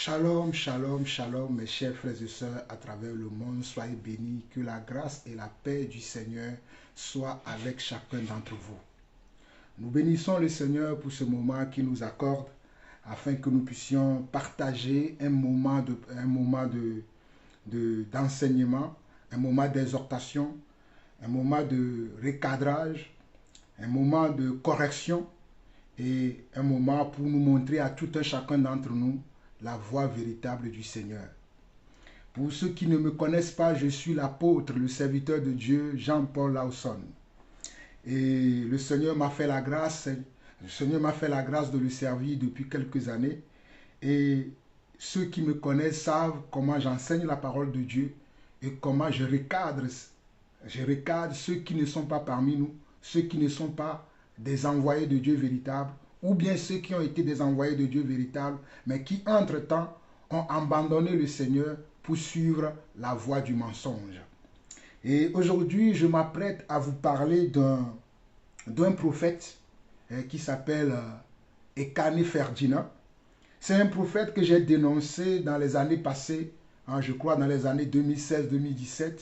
Shalom, shalom, shalom, mes chers frères et sœurs à travers le monde. Soyez bénis, que la grâce et la paix du Seigneur soient avec chacun d'entre vous. Nous bénissons le Seigneur pour ce moment qu'il nous accorde afin que nous puissions partager un moment d'enseignement, un moment d'exhortation, un moment de recadrage, un moment de correction et un moment pour nous montrer à tout un chacun d'entre nous la voie véritable du Seigneur. Pour ceux qui ne me connaissent pas, je suis l'apôtre, le serviteur de Dieu, Jean-Paul Lawson. Et le Seigneur m'a fait la grâce, de le servir depuis quelques années. Et ceux qui me connaissent savent comment j'enseigne la parole de Dieu et comment je recadre ceux qui ne sont pas parmi nous, ceux qui ne sont pas des envoyés de Dieu véritables, ou bien ceux qui ont été des envoyés de Dieu véritables, mais qui, entre-temps, ont abandonné le Seigneur pour suivre la voie du mensonge. Et aujourd'hui, je m'apprête à vous parler d'un prophète qui s'appelle Ekane Ferdinand. C'est un prophète que j'ai dénoncé dans les années passées, je crois dans les années 2016-2017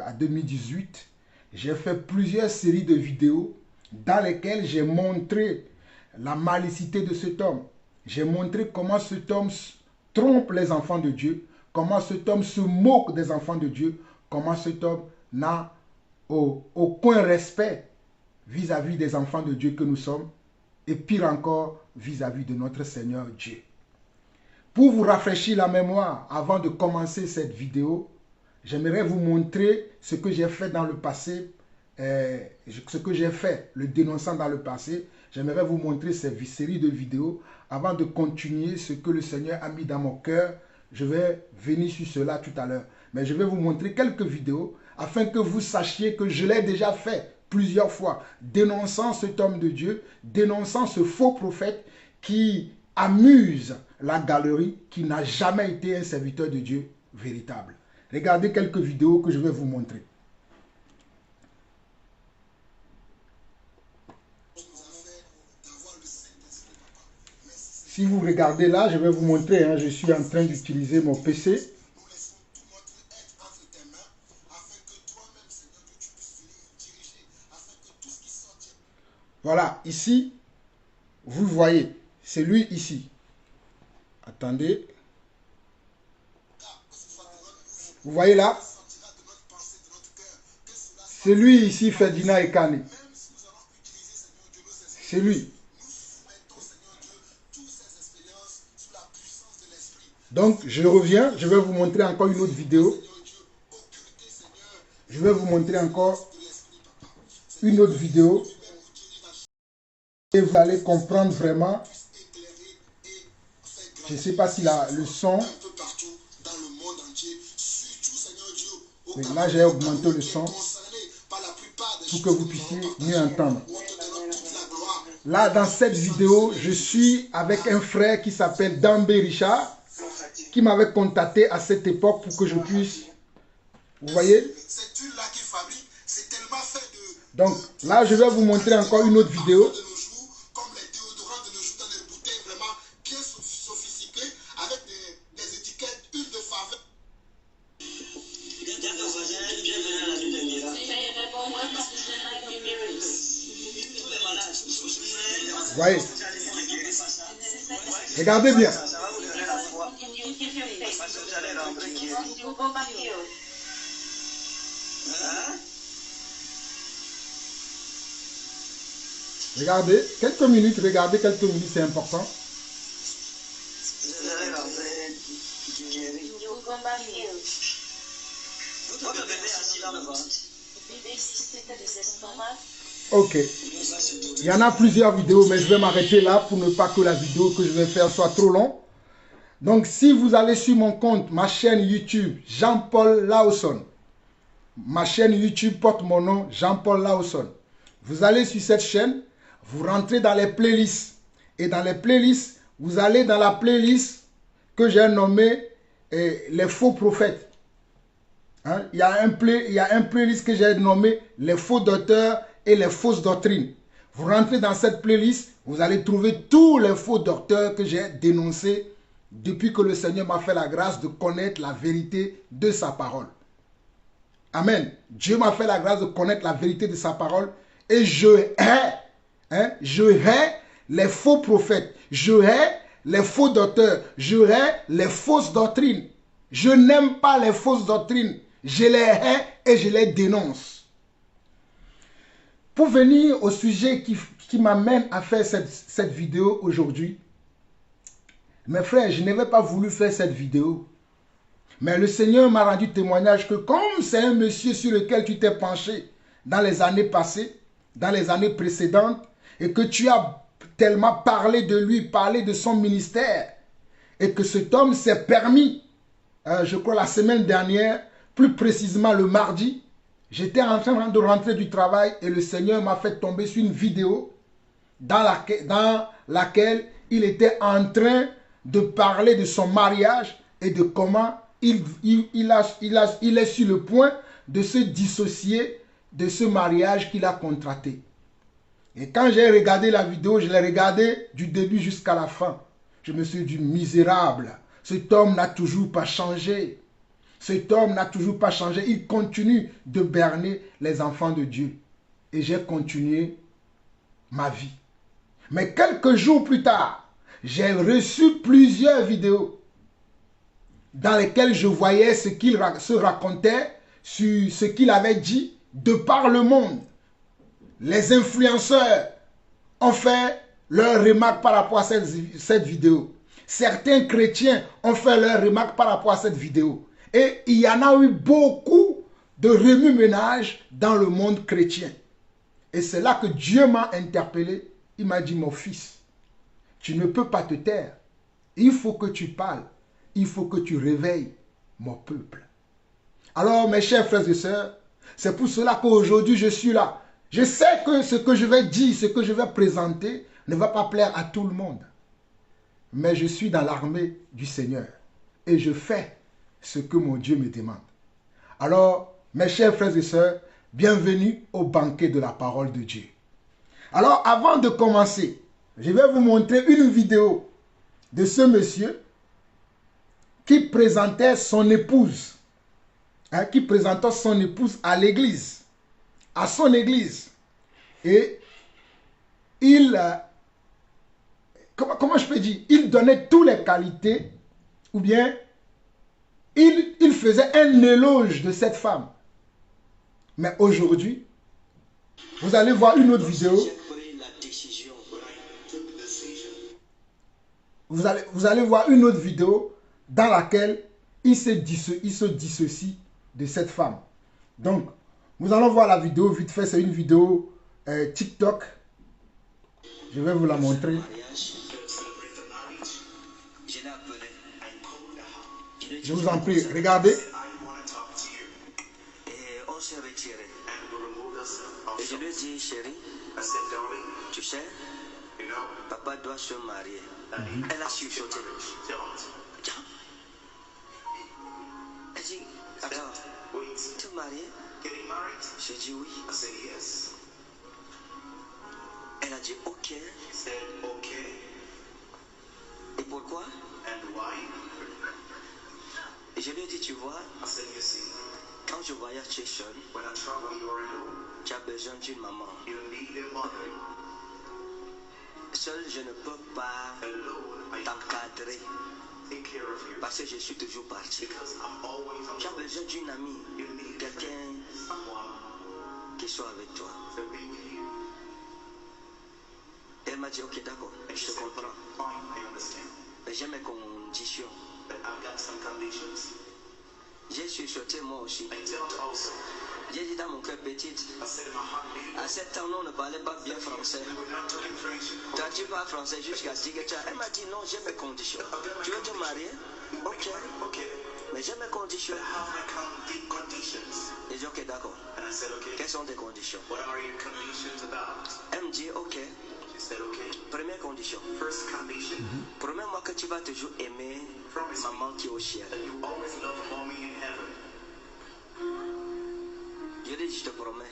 à 2018. J'ai fait plusieurs séries de vidéos dans lesquelles j'ai montré la malicité de cet homme. J'ai montré comment cet homme trompe les enfants de Dieu, comment cet homme se moque des enfants de Dieu, comment cet homme n'a aucun respect vis-à-vis des enfants de Dieu que nous sommes, et pire encore, vis-à-vis de notre Seigneur Dieu. Pour vous rafraîchir la mémoire, avant de commencer cette vidéo, j'aimerais vous montrer ce que j'ai fait dans le passé, le dénonçant dans le passé. J'aimerais vous montrer cette série de vidéos avant de continuer ce que le Seigneur a mis dans mon cœur. Je vais venir sur cela tout à l'heure. Mais je vais vous montrer quelques vidéos afin que vous sachiez que je l'ai déjà fait plusieurs fois, dénonçant cet homme de Dieu, dénonçant ce faux prophète qui amuse la galerie, qui n'a jamais été un serviteur de Dieu véritable. Regardez quelques vidéos que je vais vous montrer. Si vous regardez là, je vais vous montrer, je suis en train d'utiliser mon PC. Voilà, ici, vous le voyez, c'est lui ici. Attendez. Vous voyez là? C'est lui ici, Ferdinand Ekane. C'est lui. Donc, je reviens, je vais vous montrer encore une autre vidéo. Je vais vous montrer encore une autre vidéo. Et vous allez comprendre vraiment. Je ne sais pas si le son. Oui, là, j'ai augmenté le son pour que vous puissiez mieux entendre. Là, dans cette vidéo, je suis avec un frère qui s'appelle Dambé Richard, qui m'avait contacté à cette époque pour que je puisse, vous voyez. Donc là, je vais vous montrer encore une autre vidéo. Vous voyez. Regardez bien. Regardez quelques minutes, c'est important. Ok. Il y en a plusieurs vidéos, mais je vais m'arrêter là pour ne pas que la vidéo que je vais faire soit trop longue. Donc, si vous allez sur mon compte, ma chaîne YouTube, Jean-Paul Lawson, ma chaîne YouTube porte mon nom, Jean-Paul Lawson. Vous allez sur cette chaîne, vous rentrez dans les playlists. Et dans les playlists, vous allez dans la playlist que j'ai nommée les faux prophètes. Il y a un playlist que j'ai nommé les faux docteurs et les fausses doctrines. Vous rentrez dans cette playlist, vous allez trouver tous les faux docteurs que j'ai dénoncés depuis que le Seigneur m'a fait la grâce de connaître la vérité de sa parole. Amen. Dieu m'a fait la grâce de connaître la vérité de sa parole et je hais les faux prophètes, je hais les faux docteurs, je hais les fausses doctrines. Je n'aime pas les fausses doctrines, je les hais et je les dénonce. Pour venir au sujet qui m'amène à faire cette vidéo aujourd'hui, mes frères, je n'avais pas voulu faire cette vidéo. Mais le Seigneur m'a rendu témoignage que comme c'est un monsieur sur lequel tu t'es penché dans les années passées, dans les années précédentes, et que tu as tellement parlé de lui, parlé de son ministère, et que cet homme s'est permis, je crois la semaine dernière, plus précisément le mardi, j'étais en train de rentrer du travail et le Seigneur m'a fait tomber sur une vidéo dans laquelle il était en train de parler de son mariage et de comment il est sur le point de se dissocier de ce mariage qu'il a contracté. Et quand j'ai regardé la vidéo, je l'ai regardée du début jusqu'à la fin. Je me suis dit, misérable, cet homme n'a toujours pas changé. Cet homme n'a toujours pas changé. Il continue de berner les enfants de Dieu. Et j'ai continué ma vie. Mais quelques jours plus tard, j'ai reçu plusieurs vidéos dans lesquelles je voyais ce qu'il se racontait sur ce qu'il avait dit de par le monde. Les influenceurs ont fait leurs remarques par rapport à cette vidéo. Certains chrétiens ont fait leurs remarques par rapport à cette vidéo. Et il y en a eu beaucoup de remue-ménage dans le monde chrétien. Et c'est là que Dieu m'a interpellé. Il m'a dit, mon fils, tu ne peux pas te taire. Il faut que tu parles. Il faut que tu réveilles mon peuple. Alors, mes chers frères et sœurs, c'est pour cela qu'aujourd'hui je suis là. Je sais que ce que je vais dire, ce que je vais présenter ne va pas plaire à tout le monde. Mais je suis dans l'armée du Seigneur. Et je fais ce que mon Dieu me demande. Alors, mes chers frères et sœurs, bienvenue au banquet de la parole de Dieu. Alors, avant de commencer, je vais vous montrer une vidéo de ce monsieur qui présentait son épouse. Qui présentait son épouse à l'église. À son église. Et il... Comment je peux dire? Il donnait toutes les qualités ou bien il faisait un éloge de cette femme. Mais aujourd'hui, vous allez voir une autre vidéo. Vous allez voir une autre vidéo dans laquelle il se dissocie de cette femme. Donc, nous allons voir la vidéo vite fait. C'est une vidéo TikTok. Je vais vous la montrer. Je vous en prie, regardez. Et on s'est retiré. Et je lui ai dit, chérie, tu sais, papa doit se marier. Elle a chuchoté. Elle dit, attends, tu es marié? J'ai dit oui. Elle a dit ok. Et pourquoi? Et je lui ai dit, tu vois, quand je voyage chez Sean, tu as besoin d'une maman. Seul, je ne peux pas t'encadrer parce que je suis toujours parti. Tu as besoin d'une amie, quelqu'un qui soit avec toi. Elle m'a dit, ok, d'accord, je te comprends. Mais j'ai mes conditions. J'ai chuchoté moi aussi. J'ai dit dans mon cœur petite, à 7 ans, on ne parlait pas bien français. Toi, tu parles français jusqu'à 10 ans. Elle m'a dit non, j'ai mes conditions. Tu veux te marier? Ok. Mais j'ai mes conditions. Et j'ai dit ok, d'accord. Quelles sont tes conditions? Elle me dit ok. Première condition. Promets-moi que tu vas toujours aimer maman qui est au ciel. Je dis, je te promets.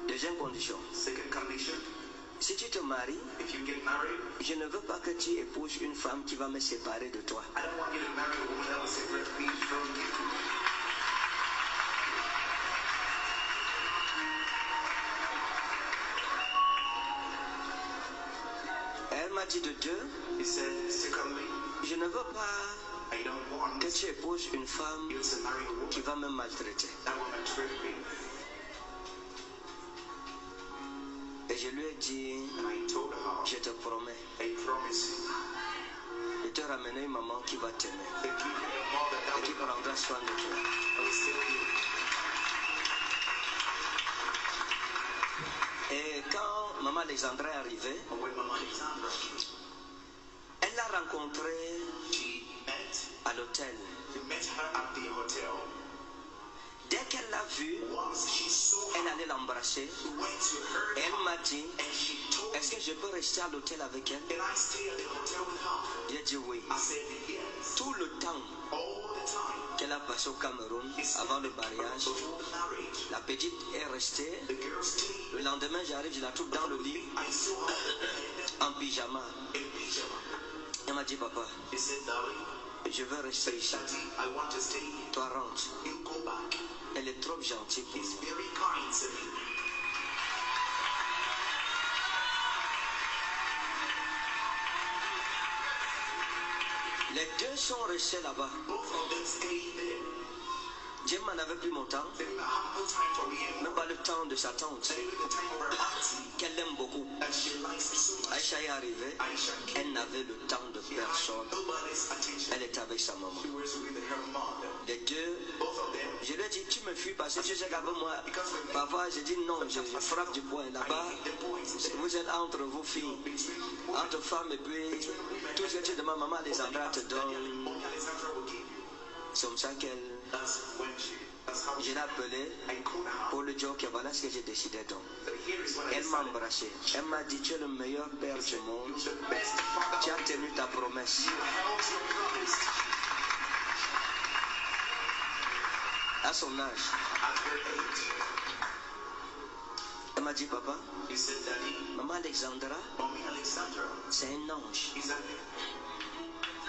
Deuxième condition. Si tu te maries, if you get married, je ne veux pas que tu épouses une femme qui va me séparer de toi. I don't want you to marry a woman that will separate me from you. Elle m'a dit de deux, He said, secondly, je ne veux pas I don't want que tu épouses une femme you to marry a woman qui va me maltraiter. that will maltreat me. Et je lui ai dit, And I told her, je te promets, I promise you, de te ramener une maman qui va t'aimer to give you a mother that et qui will prendra soin de toi. stay with you. Et quand Maman Alexandra est arrivée, And when Mama Alexandra, elle l'a rencontrée she met, à l'hôtel. we met her at the hotel. Dès qu'elle l'a vue, Once she saw elle her, allait l'embrasser. we went to her Elle m'a dit, and she told me, est-ce que je peux rester à l'hôtel avec elle? can I stay at the hotel with her? J'ai dit oui. I said yes. Tout le temps All the time. qu'elle a passé au Cameroun avant le mariage, Before the marriage, la petite est restée. the girl stayed. Le lendemain, j'arrive, je la trouve dans le lit, I saw her en pyjama. in pyjama. Elle m'a dit, papa, He said, darling, je veux rester ici. Daddy, I want to stay here. Toi, rentre. You go back. Elle est trop gentille pour He's moi. very kind to me. Les deux sont restés là-bas. Both of them stayed there. Gemma n'avait plus mon temps, They didn't have no time for me anymore. même pas le temps de sa tante, They didn't have the time of her auntie qu'elle aime beaucoup. that she likes so much. Aïcha est arrivée, Aisha came. elle n'avait le temps de She had personne. nobody's attention. Elle était avec sa maman. She was with her mother. Les deux, Both of them. je lui ai dit, tu me fuis parce que tu sais qu'avec moi, parfois j'ai dit non, je frappe du poing. Là-bas, I hit the boys. vous êtes entre vous filles, Between entre femmes, et puis tout ce que tu demandes, maman Alexandra te donne. Mommy Alexandra will give you. C'est comme ça That's how je l'ai appelée I called her. pour le dire que voilà ce que j'ai décidé donc. But here is what I Elle m'a decided. embrassé. Elle m'a dit, tu es le meilleur père du monde. You're the best father. Tu as tenu ta promesse. You held your promise À son âge, at her age. elle m'a dit, papa, You said, Daddy, maman Alexandra, Mommy Alexandra c'est un ange. is an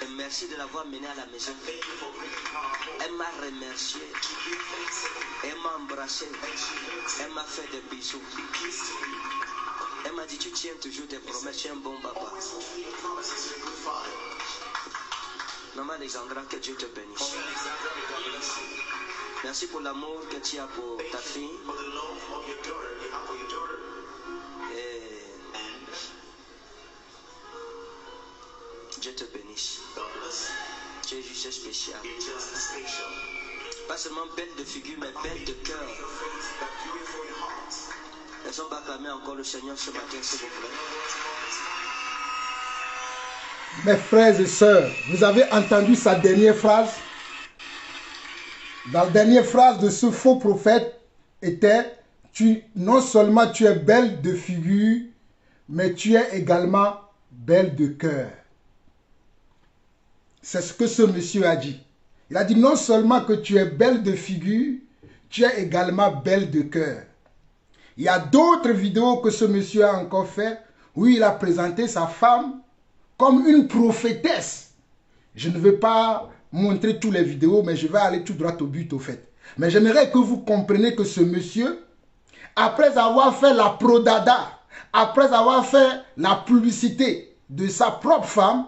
Et merci de l'avoir menée à la maison. Thank you for bringing her home. Elle m'a remercié. She gave thanks to me. Elle m'a embrassé. And she hugged Elle m'a fait des bisous. me, kissed me. Elle m'a dit, tu tiens toujours tes promesses, tu es un bon papa. Always fulfill your promises. You're a good father. Maman Alexandra, que Dieu te bénisse. Mommy Alexandra, may God bless you. Merci pour l'amour que tu as pour ta Thank fille. you for the love of your daughter. You have for your daughter. Et And Dieu te bénisse. God bless you. Tu es juste spécial. You're just special. Pas seulement belle de figure, mais belle de cœur. Your faith, but beautiful in heart. Laissons acclamer encore le Seigneur ce matin, s'il vous plaît. Mes frères et sœurs, vous avez entendu sa dernière phrase? La dernière phrase de ce faux prophète était, non seulement tu es belle de figure, mais tu es également belle de cœur. C'est ce que ce monsieur a dit. Il a dit non seulement que tu es belle de figure, tu es également belle de cœur. Il y a d'autres vidéos que ce monsieur a encore fait où il a présenté sa femme comme une prophétesse. Je ne vais pas montrer toutes les vidéos, mais je vais aller tout droit au but au fait. Mais j'aimerais que vous compreniez que ce monsieur, après avoir fait la prodada, après avoir fait la publicité de sa propre femme,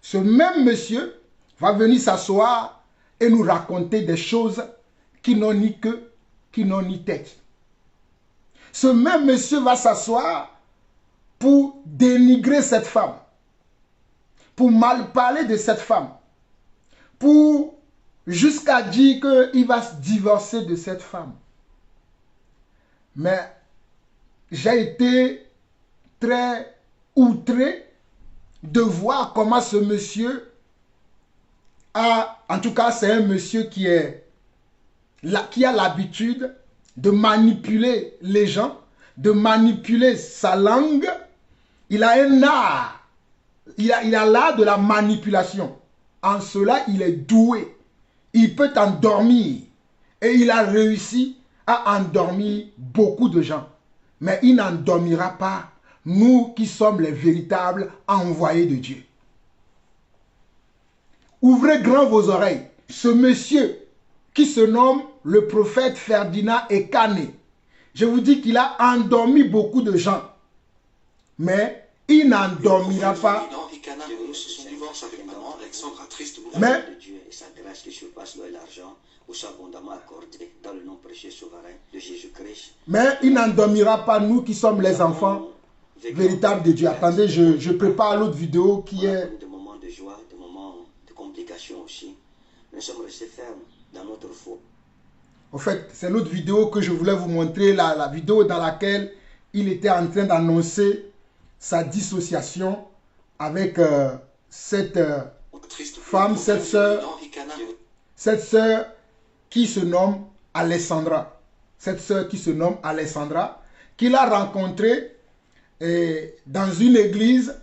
ce même monsieur va venir s'asseoir et nous raconter des choses qui n'ont ni queue, qui n'ont ni tête. Ce même monsieur va s'asseoir pour dénigrer cette femme, pour mal parler de cette femme, pour jusqu'à dire qu'il va se divorcer de cette femme. Mais j'ai été très outré de voir comment ce monsieur a, en tout cas c'est un monsieur qui a l'habitude de manipuler les gens, de manipuler sa langue. Il a un art, il a l'art de la manipulation. En cela, il est doué. Il peut endormir. Et il a réussi à endormir beaucoup de gens. Mais il n'endormira pas nous qui sommes les véritables envoyés de Dieu. Ouvrez grand vos oreilles. Ce monsieur qui se nomme le prophète Ferdinand Ekane, je vous dis qu'il a endormi beaucoup de gens. Mais il n'endormira pas. Mais il n'endormira pas nous qui sommes les enfants véritables de Dieu. Attendez, je prépare l'autre vidéo qui est... Des moments de joie, des moments de complications aussi. Nous sommes restés fermes dans notre foi. En fait, c'est l'autre vidéo que je voulais vous montrer, la vidéo dans laquelle il était en train d'annoncer sa dissociation avec cette femme, cette sœur qui se nomme Alessandra. Cette sœur qui se nomme Alessandra, qu'il a rencontrée dans une église,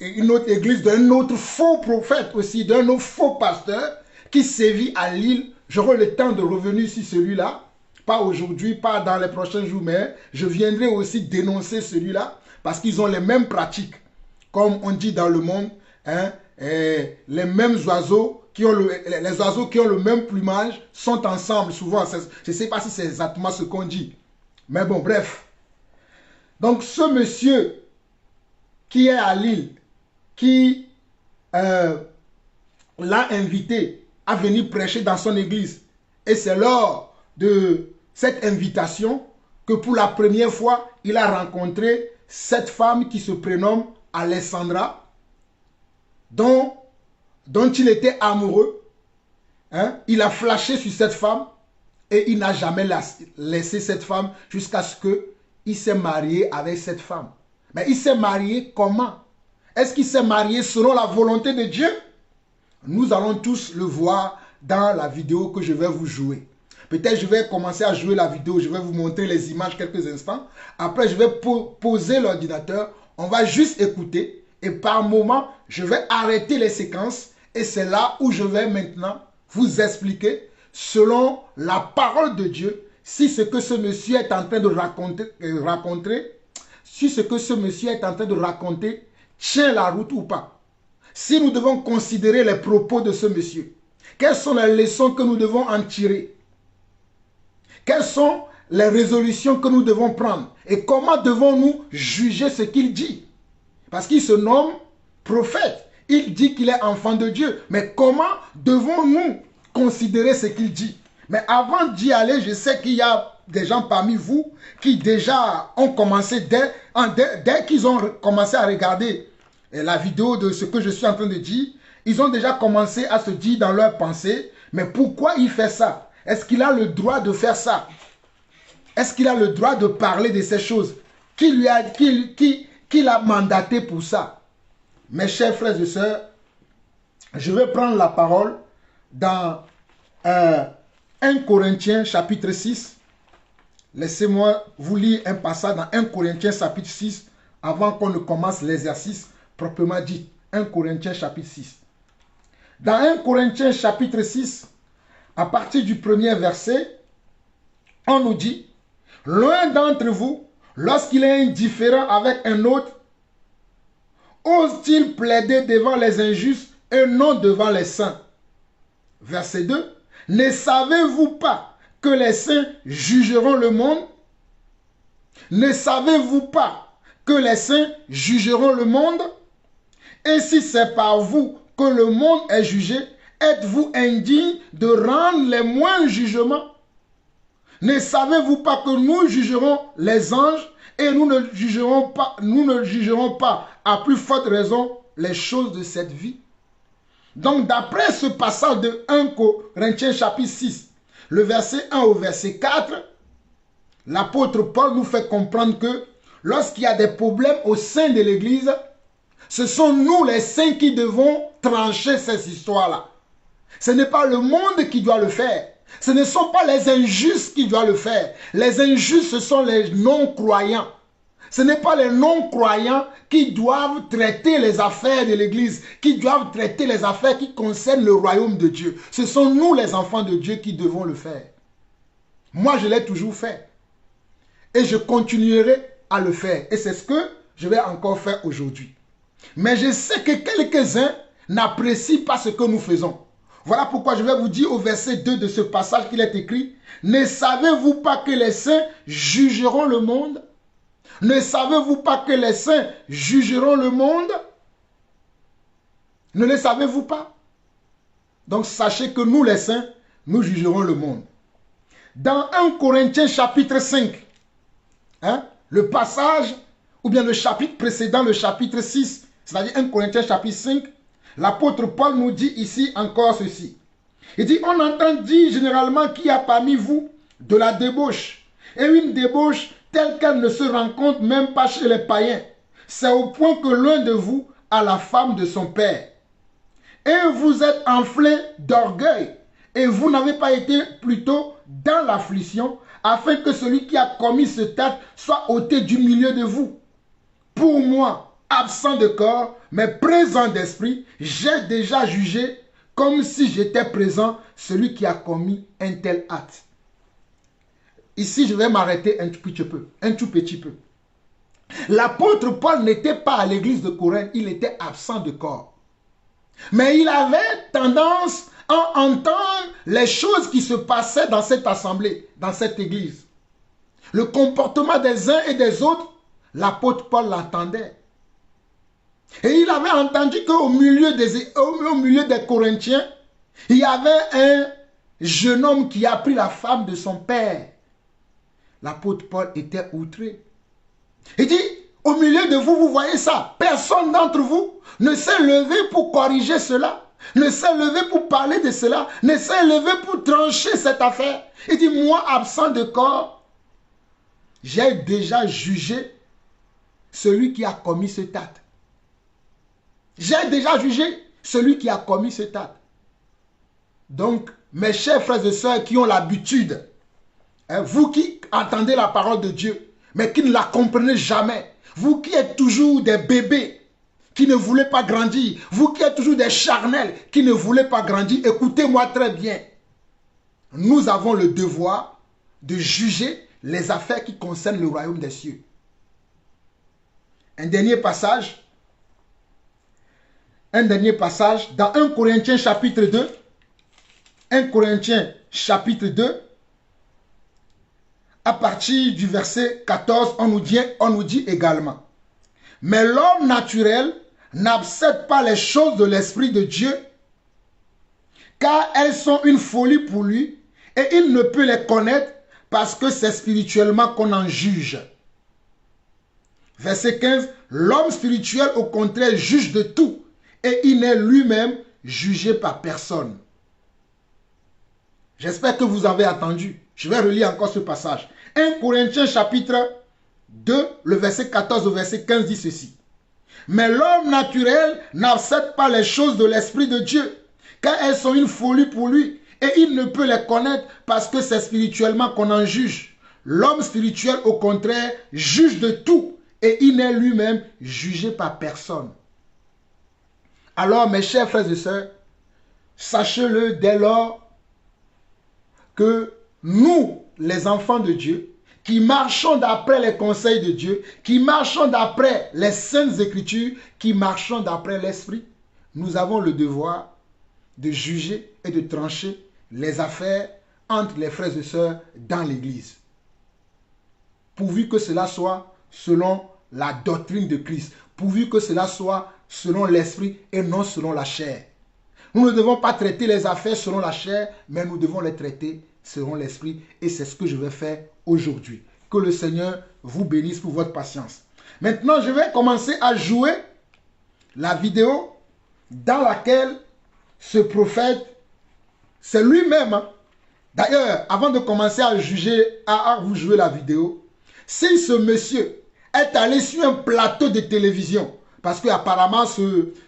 une autre église d'un autre faux prophète aussi, d'un autre faux pasteur qui sévit à Lille. J'aurai le temps de revenir sur celui-là, pas aujourd'hui, pas dans les prochains jours, mais je viendrai aussi dénoncer celui-là parce qu'ils ont les mêmes pratiques. Comme on dit dans le monde, hein, les mêmes oiseaux qui ont les oiseaux qui ont le même plumage sont ensemble souvent. Je ne sais pas si c'est exactement ce qu'on dit. Mais bon, bref. Donc ce monsieur qui est à Lille, qui l'a invité à venir prêcher dans son église. Et c'est lors de cette invitation que pour la première fois, il a rencontré cette femme qui se prénomme Alessandra, dont il était amoureux. Hein? Il a flashé sur cette femme et il n'a jamais laissé cette femme jusqu'à ce qu'il s'est marié avec cette femme. Mais il s'est marié comment? Est-ce qu'il s'est marié selon la volonté de Dieu? Nous allons tous le voir dans la vidéo que je vais vous jouer. Peut-être je vais commencer à jouer la vidéo, je vais vous montrer les images quelques instants. Après, je vais poser l'ordinateur, on va juste écouter et par moment, je vais arrêter les séquences et c'est là où je vais maintenant vous expliquer selon la parole de Dieu si ce que ce monsieur est en train de raconter, si ce que ce monsieur est en train de raconter tient la route ou pas. Si nous devons considérer les propos de ce monsieur, quelles sont les leçons que nous devons en tirer? Quelles sont les résolutions que nous devons prendre? Et comment devons-nous juger ce qu'il dit? Parce qu'il se nomme prophète. Il dit qu'il est enfant de Dieu. Mais comment devons-nous considérer ce qu'il dit? Mais avant d'y aller, je sais qu'il y a des gens parmi vous qui déjà ont commencé, dès qu'ils ont commencé à regarder la vidéo de ce que je suis en train de dire, ils ont déjà commencé à se dire dans leur pensée, mais pourquoi il fait ça? Est-ce qu'il a le droit de faire ça? Est-ce qu'il a le droit de parler de ces choses? Qui l'a mandaté pour ça? Mes chers frères et sœurs, je vais prendre la parole dans 1 Corinthiens chapitre 6. Laissez-moi vous lire un passage dans 1 Corinthiens chapitre 6 avant qu'on ne commence l'exercice proprement dit. 1 Corinthiens chapitre 6. Dans 1 Corinthiens chapitre 6, à partir du premier verset, on nous dit, l'un d'entre vous, lorsqu'il est indifférent avec un autre, ose-t-il plaider devant les injustes et non devant les saints? Verset 2, ne savez-vous pas que les saints jugeront le monde? Ne savez-vous pas que les saints jugeront le monde? Et si c'est par vous que le monde est jugé, êtes-vous indigne de rendre les moindres jugements? Ne savez-vous pas que nous jugerons les anges et nous ne jugerons pas à plus forte raison les choses de cette vie? Donc d'après ce passage de 1 Corinthiens chapitre 6, le verset 1 au verset 4, l'apôtre Paul nous fait comprendre que lorsqu'il y a des problèmes au sein de l'Église, ce sont nous les saints qui devons trancher ces histoires-là. Ce n'est pas le monde qui doit le faire. Ce ne sont pas les injustes qui doivent le faire. Les injustes, ce sont les non-croyants. Ce n'est pas les non-croyants qui doivent traiter les affaires de l'Église, qui doivent traiter les affaires qui concernent le royaume de Dieu. Ce sont nous, les enfants de Dieu, qui devons le faire. Moi, je l'ai toujours fait. Et je continuerai à le faire. Et c'est ce que je vais encore faire aujourd'hui. Mais je sais que quelques-uns n'apprécient pas ce que nous faisons. Voilà pourquoi je vais vous dire au verset 2 de ce passage qu'il est écrit. Ne savez-vous pas que les saints jugeront le monde? Ne savez-vous pas que les saints jugeront le monde? Ne le savez-vous pas? Donc sachez que nous les saints, nous jugerons le monde. Dans 1 Corinthiens chapitre 5, le passage, ou bien le chapitre précédent, le chapitre 6, c'est-à-dire 1 Corinthiens chapitre 5, l'apôtre Paul nous dit ici encore ceci. Il dit, on entend dire généralement qu'il y a parmi vous de la débauche. Et une débauche telle qu'elle ne se rencontre même pas chez les païens. C'est au point que l'un de vous a la femme de son père. Et vous êtes enflé d'orgueil. Et vous n'avez pas été plutôt dans l'affliction, afin que celui qui a commis cet acte soit ôté du milieu de vous. Pour moi, absent de corps, mais présent d'esprit, j'ai déjà jugé comme si j'étais présent celui qui a commis un tel acte. Ici, je vais m'arrêter un tout petit peu. L'apôtre Paul n'était pas à l'église de Corinthe, il était absent de corps. Mais il avait tendance à entendre les choses qui se passaient dans cette assemblée, dans cette église. Le comportement des uns et des autres, l'apôtre Paul l'entendait. Et il avait entendu qu'au milieu des Corinthiens, il y avait un jeune homme qui a pris la femme de son père. L'apôtre Paul était outré. Il dit, au milieu de vous, vous voyez ça. Personne d'entre vous ne s'est levé pour corriger cela, ne s'est levé pour parler de cela, ne s'est levé pour trancher cette affaire. Il dit, moi, absent de corps, j'ai déjà jugé celui qui a commis cet acte. J'ai déjà jugé celui qui a commis cet acte. Donc, mes chers frères et sœurs qui ont l'habitude, vous qui entendez la parole de Dieu, mais qui ne la comprenez jamais, vous qui êtes toujours des bébés, qui ne voulez pas grandir, vous qui êtes toujours des charnels, qui ne voulez pas grandir, écoutez-moi très bien. Nous avons le devoir de juger les affaires qui concernent le royaume des cieux. Un dernier passage dans 1 Corinthiens chapitre 2. 1 Corinthiens chapitre 2, à partir du verset 14, on nous dit également. Mais l'homme naturel n'accepte pas les choses de l'Esprit de Dieu, car elles sont une folie pour lui, et il ne peut les connaître parce que c'est spirituellement qu'on en juge. Verset 15, l'homme spirituel au contraire juge de tout, et il n'est lui-même jugé par personne. J'espère que vous avez entendu. Je vais relire encore ce passage. 1 Corinthiens chapitre 2, le verset 14 au verset 15 dit ceci. Mais l'homme naturel n'accepte pas les choses de l'Esprit de Dieu, car elles sont une folie pour lui, et il ne peut les connaître parce que c'est spirituellement qu'on en juge. L'homme spirituel, au contraire, juge de tout, et il n'est lui-même jugé par personne. Alors, mes chers frères et sœurs, sachez-le dès lors que nous, les enfants de Dieu, qui marchons d'après les conseils de Dieu, qui marchons d'après les saintes écritures, qui marchons d'après l'esprit, nous avons le devoir de juger et de trancher les affaires entre les frères et sœurs dans l'église. Pourvu que cela soit selon la doctrine de Christ, pourvu que cela soit selon l'esprit et non selon la chair. Nous ne devons pas traiter les affaires selon la chair, mais nous devons les traiter selon l'esprit. Et c'est ce que je vais faire aujourd'hui. Que le Seigneur vous bénisse pour votre patience. Maintenant, je vais commencer à jouer la vidéo dans laquelle ce prophète, c'est lui-même. D'ailleurs, avant de commencer à juger, à vous jouer la vidéo, si ce monsieur est allé sur un plateau de télévision, parce qu'apparemment,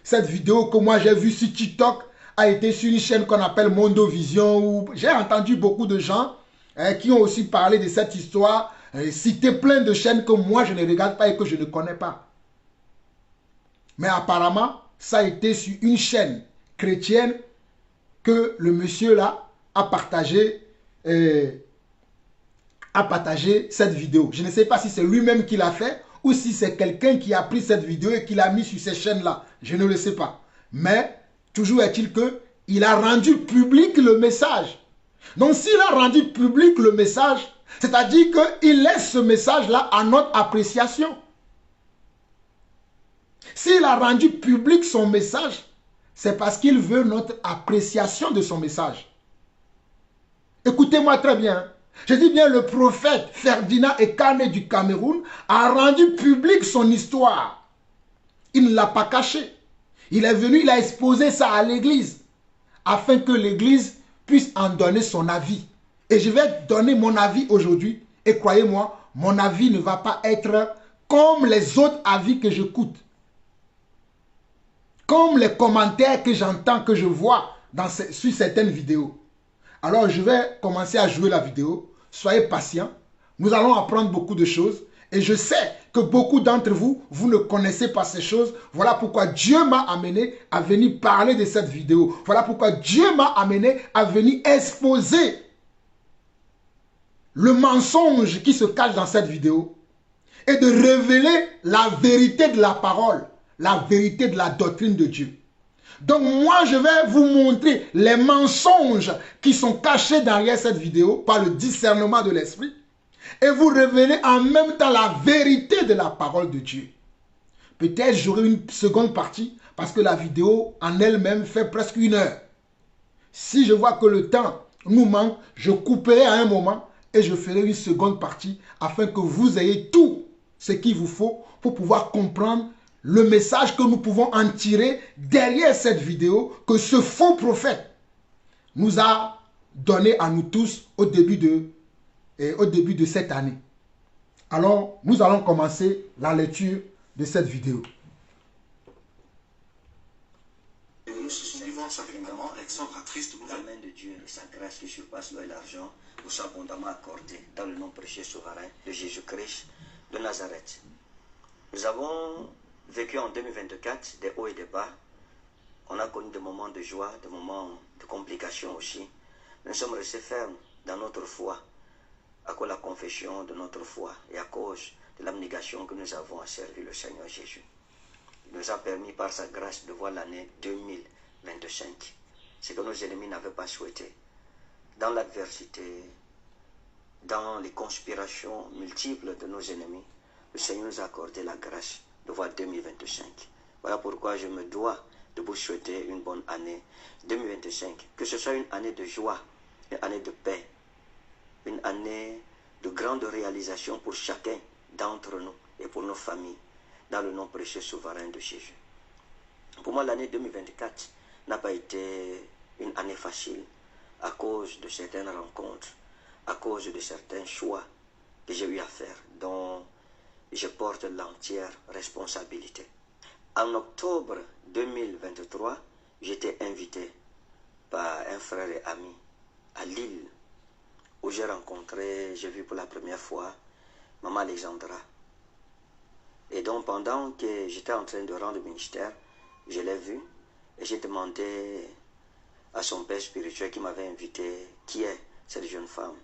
cette vidéo que moi j'ai vue sur TikTok a été sur une chaîne qu'on appelle Mondovision, où j'ai entendu beaucoup de gens qui ont aussi parlé de cette histoire, cité plein de chaînes que moi je ne regarde pas et que je ne connais pas. Mais apparemment, ça a été sur une chaîne chrétienne que le monsieur là a partagé a partagé cette vidéo. Je ne sais pas si c'est lui-même qui l'a fait ou si c'est quelqu'un qui a pris cette vidéo et qui l'a mis sur ces chaînes-là. Je ne le sais pas. Mais toujours est-il qu'il a rendu public le message. Donc s'il a rendu public le message, c'est-à-dire qu'il laisse ce message-là à notre appréciation. S'il a rendu public son message, c'est parce qu'il veut notre appréciation de son message. Écoutez-moi très bien. Je dis bien, le prophète Ferdinand Ekane du Cameroun a rendu public son histoire. Il ne l'a pas caché. Il est venu, il a exposé ça à l'église, afin que l'église puisse en donner son avis. Et je vais donner mon avis aujourd'hui. Et croyez-moi, mon avis ne va pas être comme les autres avis que j'écoute. Comme les commentaires que j'entends, que je vois sur certaines vidéos. Alors je vais commencer à jouer la vidéo. Soyez patients. Nous allons apprendre beaucoup de choses. Et je sais que beaucoup d'entre vous, vous ne connaissez pas ces choses. Voilà pourquoi Dieu m'a amené à venir parler de cette vidéo. Voilà pourquoi Dieu m'a amené à venir exposer le mensonge qui se cache dans cette vidéo. Et de révéler la vérité de la parole. La vérité de la doctrine de Dieu. Donc moi, je vais vous montrer les mensonges qui sont cachés derrière cette vidéo par le discernement de l'esprit et vous révéler en même temps la vérité de la parole de Dieu. Peut-être j'aurai une seconde partie parce que la vidéo en elle-même fait presque 1 heure. Si je vois que le temps nous manque, je couperai à un moment et je ferai une seconde partie afin que vous ayez tout ce qu'il vous faut pour pouvoir comprendre le message que nous pouvons en tirer derrière cette vidéo que ce faux prophète nous a donné à nous tous au début de cette année. Alors, nous allons commencer la lecture de cette vidéo. Nous suivons simplement l'excentratrice La main de Dieu et sa grâce qui surpasse l'eau et l'argent vous soit abondamment accordée dans le nom précieux souverain de Jésus-Christ de Nazareth. Nous avons vécu en 2024 des hauts et des bas. On a connu des moments de joie, des moments de complications aussi. Nous sommes restés fermes dans notre foi à cause de la confession de notre foi et à cause de l'abnégation que nous avons à servir le Seigneur Jésus. Il nous a permis par sa grâce de voir l'année 2025, ce que nos ennemis n'avaient pas souhaité. Dans l'adversité, dans les conspirations multiples de nos ennemis, le Seigneur nous a accordé la grâce de voir 2025. Voilà pourquoi je me dois de vous souhaiter une bonne année 2025. Que ce soit une année de joie, une année de paix, une année de grande réalisation pour chacun d'entre nous et pour nos familles, dans le nom précieux souverain de Jésus. Pour moi, l'année 2024 n'a pas été une année facile à cause de certaines rencontres, à cause de certains choix que j'ai eu à faire, dont je porte l'entière responsabilité. En octobre 2023, j'étais invité par un frère et ami à Lille, où j'ai vu pour la première fois Maman Alexandra. Et donc pendant que j'étais en train de rendre le ministère, je l'ai vue et j'ai demandé à son père spirituel qui m'avait invité qui est cette jeune femme.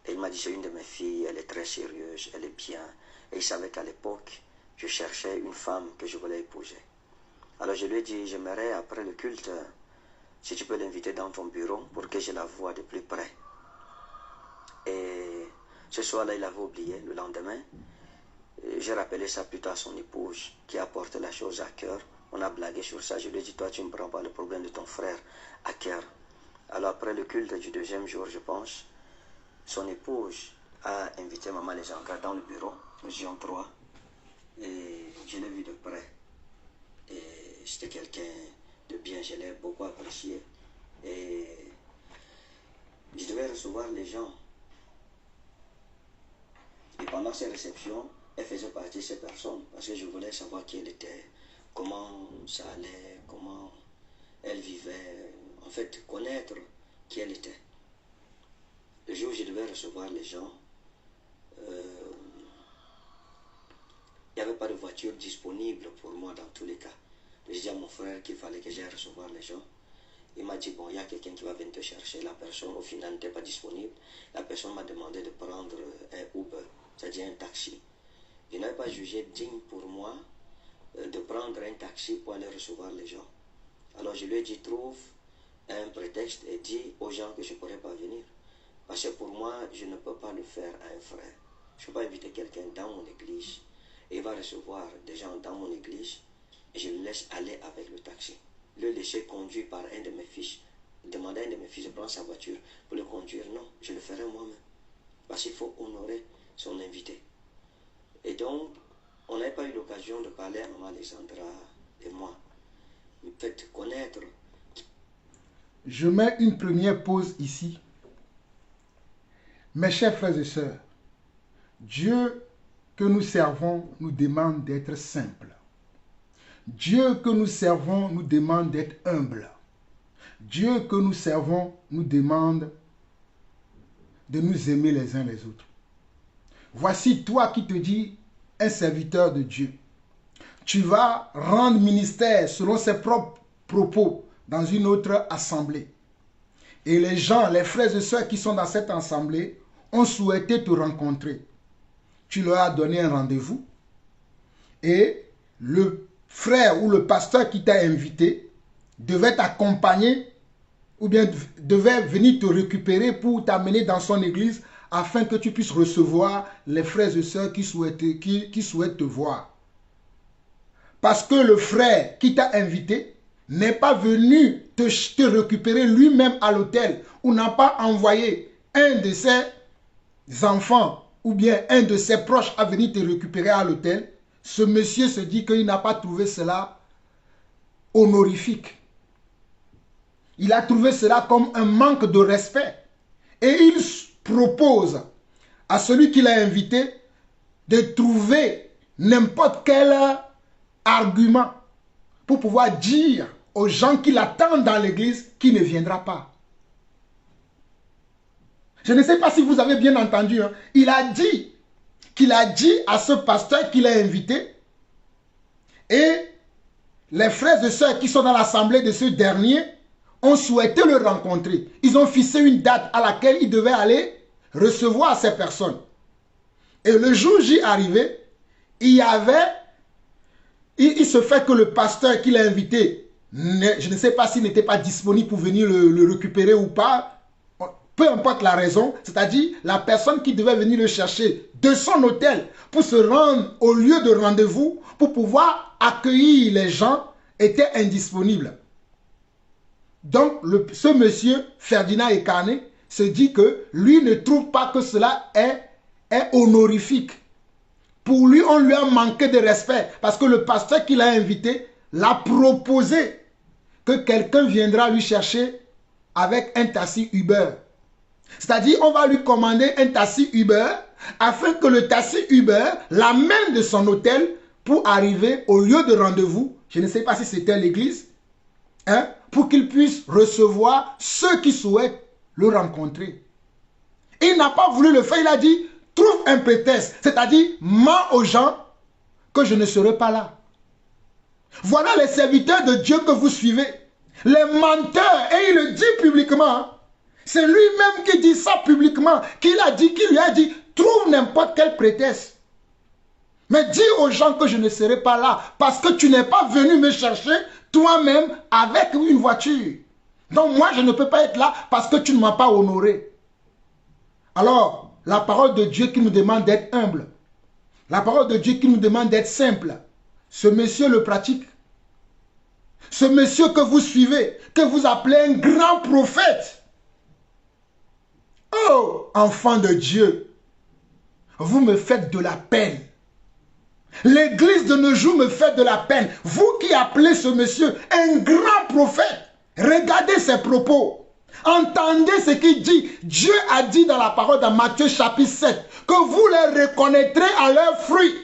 Et il m'a dit, c'est une de mes filles, elle est très sérieuse, elle est bien. Et il savait qu'à l'époque, je cherchais une femme que je voulais épouser. Alors je lui ai dit, j'aimerais après le culte, si tu peux l'inviter dans ton bureau pour que je la voie de plus près. Et ce soir-là, il avait oublié. Le lendemain, j'ai rappelé ça plutôt à son épouse qui a porté la chose à cœur. On a blagué sur ça. Je lui ai dit, toi, tu ne prends pas le problème de ton frère à cœur. Alors après le culte du 2e jour, je pense, son épouse a invité Maman Alexandra dans le bureau, nous étions 3, et je l'ai vu de près. Et c'était quelqu'un de bien, je l'ai beaucoup apprécié. Et je devais recevoir les gens. Et pendant ces réceptions, elle faisait partie de ces personnes, parce que je voulais savoir qui elle était, comment ça allait, comment elle vivait, en fait, connaître qui elle était. Le jour où je devais recevoir les gens, il n'y avait pas de voiture disponible pour moi dans tous les cas. J'ai dit à mon frère qu'il fallait que j'aille recevoir les gens. Il m'a dit, bon, il y a quelqu'un qui va venir te chercher. La personne, au final, n'était pas disponible. La personne m'a demandé de prendre un Uber, c'est-à-dire un taxi. Je n'avais pas jugé digne pour moi de prendre un taxi pour aller recevoir les gens. Alors je lui ai dit, trouve un prétexte et dis aux gens que je ne pourrais pas venir. Parce que pour moi, je ne peux pas le faire à un frère. Je ne peux pas inviter quelqu'un dans mon église et il va recevoir des gens dans mon église et je le laisse aller avec le taxi. Le laisser conduire par un de mes fils. Demander à un de mes fils de prendre sa voiture pour le conduire. Non, je le ferai moi-même. Parce qu'il faut honorer son invité. Et donc, on n'avait pas eu l'occasion de parler à Maman Alexandra et moi. Me faites connaître. Je mets une première pause ici. Mes chers frères et sœurs, Dieu que nous servons nous demande d'être simples. Dieu que nous servons nous demande d'être humbles. Dieu que nous servons nous demande de nous aimer les uns les autres. Voici toi qui te dis un serviteur de Dieu. Tu vas rendre ministère selon ses propres propos dans une autre assemblée. Et les gens, les frères et sœurs qui sont dans cette assemblée ont souhaité te rencontrer. Tu leur as donné un rendez-vous et le frère ou le pasteur qui t'a invité devait t'accompagner ou bien devait venir te récupérer pour t'amener dans son église afin que tu puisses recevoir les frères et sœurs qui souhaitent te voir. Parce que le frère qui t'a invité n'est pas venu te récupérer lui-même à l'hôtel ou n'a pas envoyé un de ses enfants ou bien un de ses proches à venir te récupérer à l'hôtel, ce monsieur se dit qu'il n'a pas trouvé cela honorifique. Il a trouvé cela comme un manque de respect. Et il propose à celui qui l'a invité de trouver n'importe quel argument pour pouvoir dire aux gens qui l'attendent dans l'église qu'il ne viendra pas. Je ne sais pas si vous avez bien entendu. Hein. Il a dit à ce pasteur qu'il a invité et les frères et sœurs qui sont dans l'assemblée de ce dernier ont souhaité le rencontrer. Ils ont fixé une date à laquelle il devait aller recevoir ces personnes. Et le jour J arrivé, il se fait que le pasteur qui l'a invité, je ne sais pas s'il n'était pas disponible pour venir le récupérer ou pas, peu importe la raison, c'est-à-dire la personne qui devait venir le chercher de son hôtel pour se rendre au lieu de rendez-vous, pour pouvoir accueillir les gens, était indisponible. Donc, ce monsieur, Ferdinand Ekane, se dit que lui ne trouve pas que cela est honorifique. Pour lui, on lui a manqué de respect parce que le pasteur qui l'a invité l'a proposé que quelqu'un viendra lui chercher avec un taxi Uber. C'est-à-dire, on va lui commander un taxi Uber afin que le taxi Uber l'amène de son hôtel pour arriver au lieu de rendez-vous. Je ne sais pas si c'était l'église. Hein, pour qu'il puisse recevoir ceux qui souhaitent le rencontrer. Il n'a pas voulu le faire, il a dit, trouve un prétexte, c'est-à-dire, mens aux gens que je ne serai pas là. Voilà les serviteurs de Dieu que vous suivez, les menteurs, et il le dit publiquement. C'est lui-même qui dit ça publiquement, qui lui a dit, trouve n'importe quel prétexte. Mais dis aux gens que je ne serai pas là, parce que tu n'es pas venu me chercher toi-même avec une voiture. Donc moi, je ne peux pas être là parce que tu ne m'as pas honoré. Alors, la parole de Dieu qui nous demande d'être humble, la parole de Dieu qui nous demande d'être simple, ce monsieur le pratique. Ce monsieur que vous suivez, que vous appelez un grand prophète. Oh, enfant de Dieu, vous me faites de la peine. L'église de nos jours me fait de la peine. Vous qui appelez ce monsieur un grand prophète, regardez ses propos. Entendez ce qu'il dit. Dieu a dit dans la parole de Matthieu chapitre 7 que vous les reconnaîtrez à leurs fruits.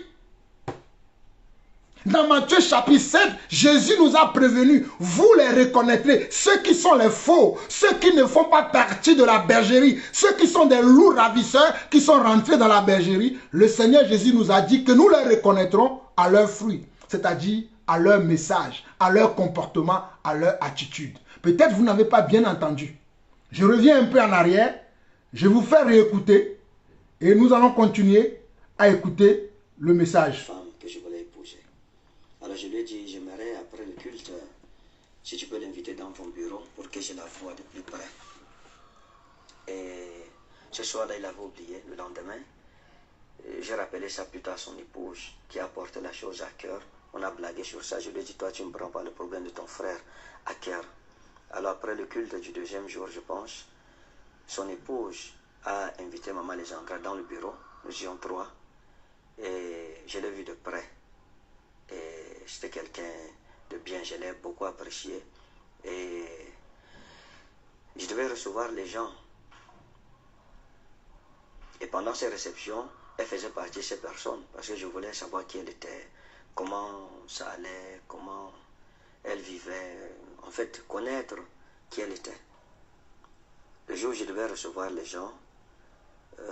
Dans Matthieu chapitre 7, Jésus nous a prévenus. Vous les reconnaîtrez. Ceux qui sont les faux, ceux qui ne font pas partie de la bergerie, ceux qui sont des loups ravisseurs qui sont rentrés dans la bergerie. Le Seigneur Jésus nous a dit que nous les reconnaîtrons à leurs fruits, c'est-à-dire à leur message, à leur comportement, à leur attitude. Peut-être vous n'avez pas bien entendu. Je reviens un peu en arrière, je vous fais réécouter et nous allons continuer à écouter le message. Femme que je voulais épouser. Alors je lui ai dit, j'aimerais après le culte, si tu peux l'inviter dans ton bureau pour que je la voie de plus près. Et ce soir-là, il avait oublié. Le lendemain, j'ai rappelé ça plus tard à son épouse qui a porté la chose à cœur. On a blagué sur ça. Je lui ai dit, toi, tu ne prends pas le problème de ton frère à cœur. Alors après le culte du deuxième jour, je pense, son épouse a invité Maman Alessandra dans le bureau. Nous étions trois. Et je l'ai vu de près. Et c'était quelqu'un de bien. Je l'ai beaucoup apprécié. Et je devais recevoir les gens. Et pendant ces réceptions, elle faisait partie de ces personnes. Parce que je voulais savoir qui elle était, comment ça allait, comment elle vivait. En fait, connaître qui elle était. Le jour où je devais recevoir les gens, il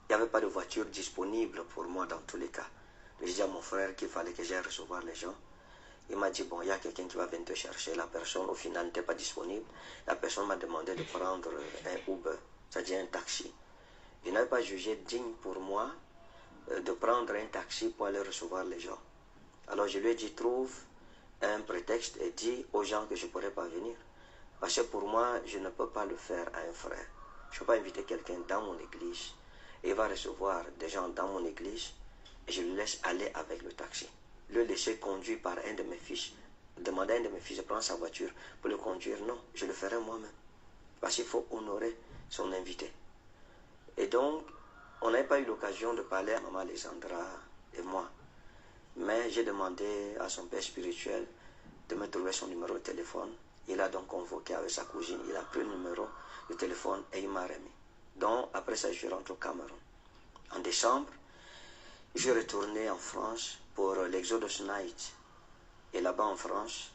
n'y avait pas de voiture disponible pour moi dans tous les cas. J'ai dit à mon frère qu'il fallait que j'aille recevoir les gens. Il m'a dit, bon, il y a quelqu'un qui va venir te chercher. La personne, au final, n'était pas disponible. La personne m'a demandé de prendre un Uber, c'est-à-dire un taxi. Je n'avais pas jugé digne pour moi de prendre un taxi pour aller recevoir les gens. Alors je lui ai dit, trouve un prétexte et dis aux gens que je ne pourrais pas venir. Parce que pour moi, je ne peux pas le faire à un frère. Je ne peux pas inviter quelqu'un dans mon église et il va recevoir des gens dans mon église et je le laisse aller avec le taxi. Le laisser conduire par un de mes fils. Demander à un de mes fils de prendre sa voiture pour le conduire. Non, je le ferai moi-même. Parce qu'il faut honorer son invité. Et donc, on n'avait pas eu l'occasion de parler à Maman Alessandra et moi. Mais j'ai demandé à son père spirituel de me trouver son numéro de téléphone. Il a donc convoqué avec sa cousine. Il a pris le numéro de téléphone et il m'a remis. Donc, après ça, je suis rentré au Cameroun. En décembre, je suis retourné en France pour l'Exodus Night. Et là-bas en France,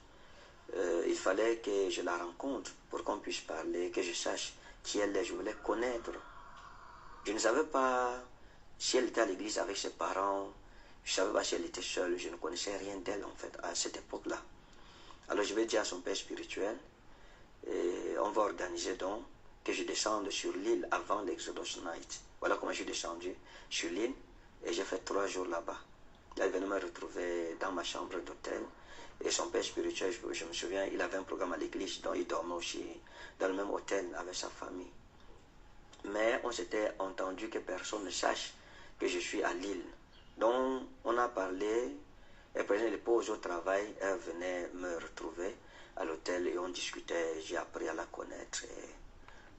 il fallait que je la rencontre pour qu'on puisse parler, que je sache qui elle est. Je voulais connaître. Je ne savais pas si elle était à l'église avec ses parents. Je ne savais pas si elle était seule. Je ne connaissais rien d'elle en fait à cette époque-là. Alors je vais dire à son père spirituel, et on va organiser donc que je descende sur l'île avant l'Exodus Night. Voilà comment je suis descendu sur l'île et j'ai fait 3 jours là-bas. Là, il venait me retrouver dans ma chambre d'hôtel. Et son père spirituel, je me souviens, il avait un programme à l'église, donc il dormait aussi dans le même hôtel avec sa famille. Mais on s'était entendu que personne ne sache que je suis à Lille. Donc on a parlé, et après les pauses au travail, elle venait me retrouver à l'hôtel et on discutait, j'ai appris à la connaître. Et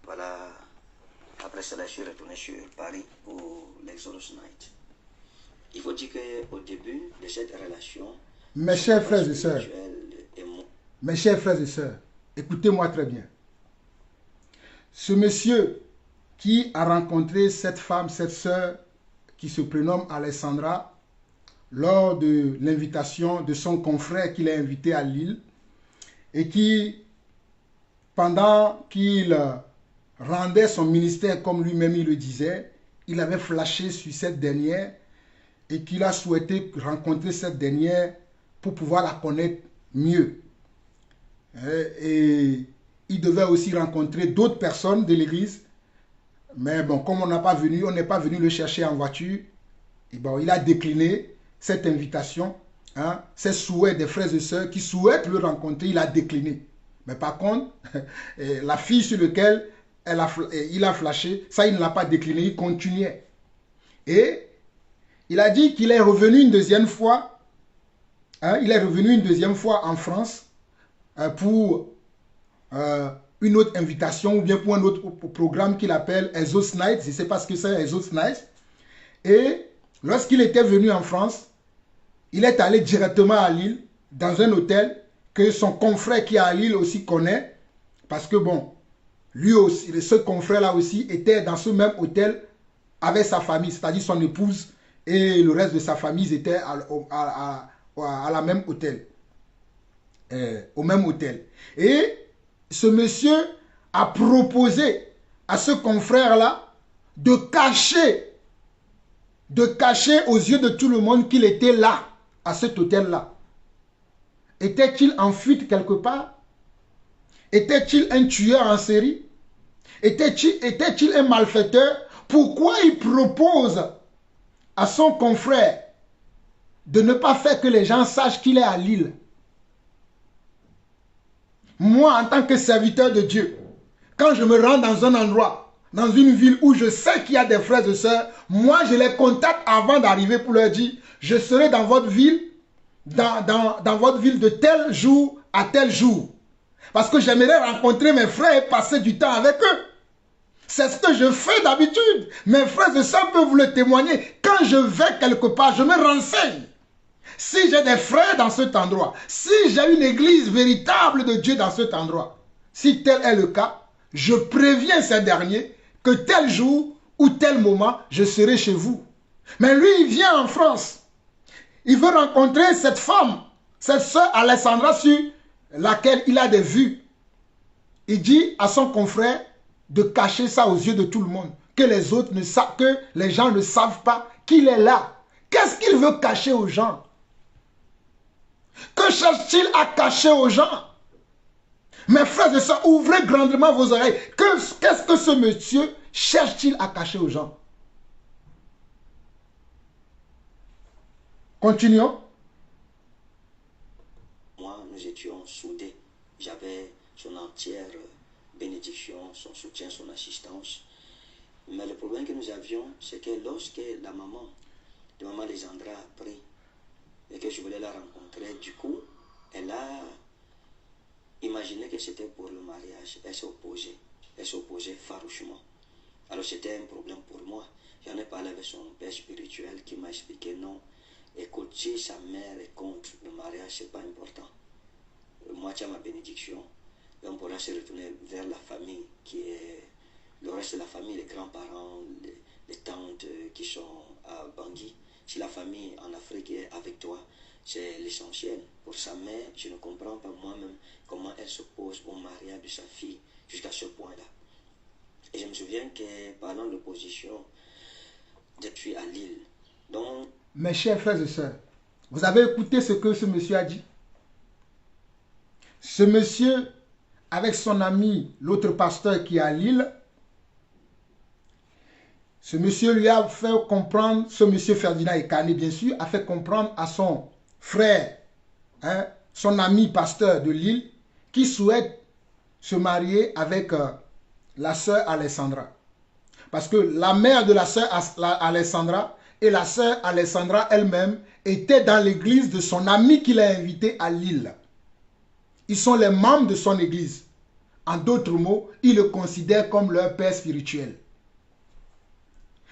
voilà, après cela je suis retourné sur Paris pour l'Exodus Night. Il faut dire qu'au début de cette relation, mes chers frères et sœurs, écoutez-moi très bien. Ce monsieur qui a rencontré cette femme, cette sœur, qui se prénomme Alessandra, lors de l'invitation de son confrère qu'il a invité à Lille, et qui, pendant qu'il rendait son ministère, comme lui-même il le disait, il avait flashé sur cette dernière, et qu'il a souhaité rencontrer cette dernière pour pouvoir la connaître mieux. Et il devait aussi rencontrer d'autres personnes de l'église. Mais bon, comme on n'est pas venu le chercher en voiture, et bon, il a décliné cette invitation. Ces souhaits des frères et sœurs qui souhaitent le rencontrer, il a décliné. Mais par contre, la fille sur laquelle il a flashé, ça il ne l'a pas décliné, il continuait. Et il a dit qu'il est revenu une deuxième fois. Il est revenu une deuxième fois en France pour une autre invitation ou bien pour un autre programme qu'il appelle Exodus Night. Je ne sais pas ce que c'est Exodus Night. Et lorsqu'il était venu en France, il est allé directement à Lille dans un hôtel que son confrère qui est à Lille aussi connaît. Parce que bon, lui aussi, ce confrère-là aussi était dans ce même hôtel avec sa famille, c'est-à-dire son épouse et le reste de sa famille, ils étaient à la même hôtel. Au même hôtel. Et ce monsieur a proposé à ce confrère-là de cacher aux yeux de tout le monde qu'il était là, à cet hôtel-là. Était-il en fuite quelque part? Était-il un tueur en série? Était-il un malfaiteur? Pourquoi il propose à son confrère de ne pas faire que les gens sachent qu'il est à Lille? Moi, en tant que serviteur de Dieu, quand je me rends dans un endroit, dans une ville où je sais qu'il y a des frères et sœurs, moi, je les contacte avant d'arriver pour leur dire, je serai dans votre ville, dans votre ville de tel jour à tel jour. Parce que j'aimerais rencontrer mes frères et passer du temps avec eux. C'est ce que je fais d'habitude. Mes frères et sœurs peuvent vous le témoigner. Quand je vais quelque part, je me renseigne. Si j'ai des frères dans cet endroit, si j'ai une église véritable de Dieu dans cet endroit, si tel est le cas, je préviens ces derniers que tel jour ou tel moment, je serai chez vous. Mais lui, il vient en France. Il veut rencontrer cette femme, cette sœur Alessandra sur laquelle il a des vues. Il dit à son confrère de cacher ça aux yeux de tout le monde, que les autres ne savent, que les gens ne savent pas qu'il est là. Qu'est-ce qu'il veut cacher aux gens? Que cherche-t-il à cacher aux gens? Mes frères et sœurs, ouvrez grandement vos oreilles. Qu'est-ce que ce monsieur cherche-t-il à cacher aux gens? Continuons. Moi, nous étions soudés. J'avais son entière bénédiction, son soutien, son assistance. Mais le problème que nous avions, c'est que lorsque la maman de maman Alessandra a pris et que je voulais la rencontrer, du coup, elle a imaginé que c'était pour le mariage. Elle s'est opposée farouchement. Alors c'était un problème pour moi. J'en ai parlé avec son père spirituel qui m'a expliqué non. Écoute, si sa mère est contre le mariage, c'est pas important. Moi, tu as ma bénédiction. Et on pourra se retourner vers la famille qui est le reste de la famille, les grands-parents, les tantes qui sont à Bangui. Si la famille en Afrique est avec toi, c'est l'essentiel. Pour sa mère, je ne comprends pas moi-même comment elle s'oppose au mariage de sa fille jusqu'à ce point-là. Et je me souviens que pendant l'opposition, je suis à Lille. Donc, mes chers frères et sœurs, vous avez écouté ce que ce monsieur a dit? Ce monsieur, avec son ami, l'autre pasteur qui est à Lille, ce monsieur lui a fait comprendre, ce monsieur Ferdinand Ekane, bien sûr, a fait comprendre à son frère, son ami pasteur de Lille, qui souhaite se marier avec la sœur Alessandra. Parce que la mère de la sœur Alessandra et la sœur Alessandra elle-même étaient dans l'église de son ami qu'il a invité à Lille. Ils sont les membres de son église. En d'autres mots, ils le considèrent comme leur père spirituel.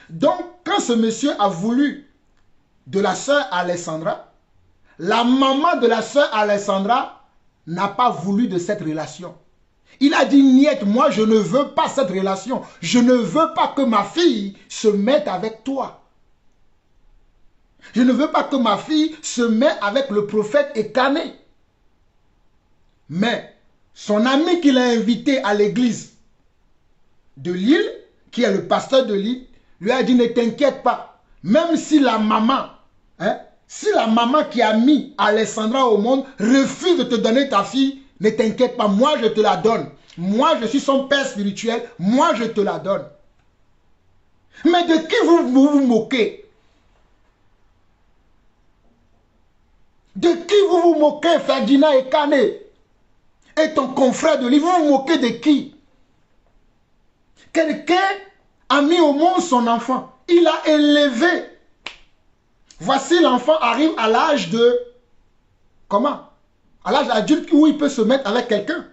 Donc, quand ce monsieur a voulu de la sœur Alessandra, la maman de la sœur Alessandra n'a pas voulu de cette relation. Il a dit, niet, moi je ne veux pas cette relation. Je ne veux pas que ma fille se mette avec toi. Je ne veux pas que ma fille se mette avec le prophète Ekane. Mais son ami qu'il a invité à l'église de Lille, qui est le pasteur de Lille, lui a dit, ne t'inquiète pas, même si la maman, qui a mis Alessandra au monde refuse de te donner ta fille, ne t'inquiète pas, moi je te la donne. Moi je suis son père spirituel, moi je te la donne. Mais de qui vous vous moquez? De qui vous vous moquez, Ferdinand Ekane et ton confrère de Lille? Vous vous moquez de qui? Quelqu'un a mis au monde son enfant. Il a élevé. Voici l'enfant arrive à l'âge de... Comment? À l'âge adulte où il peut se mettre avec quelqu'un.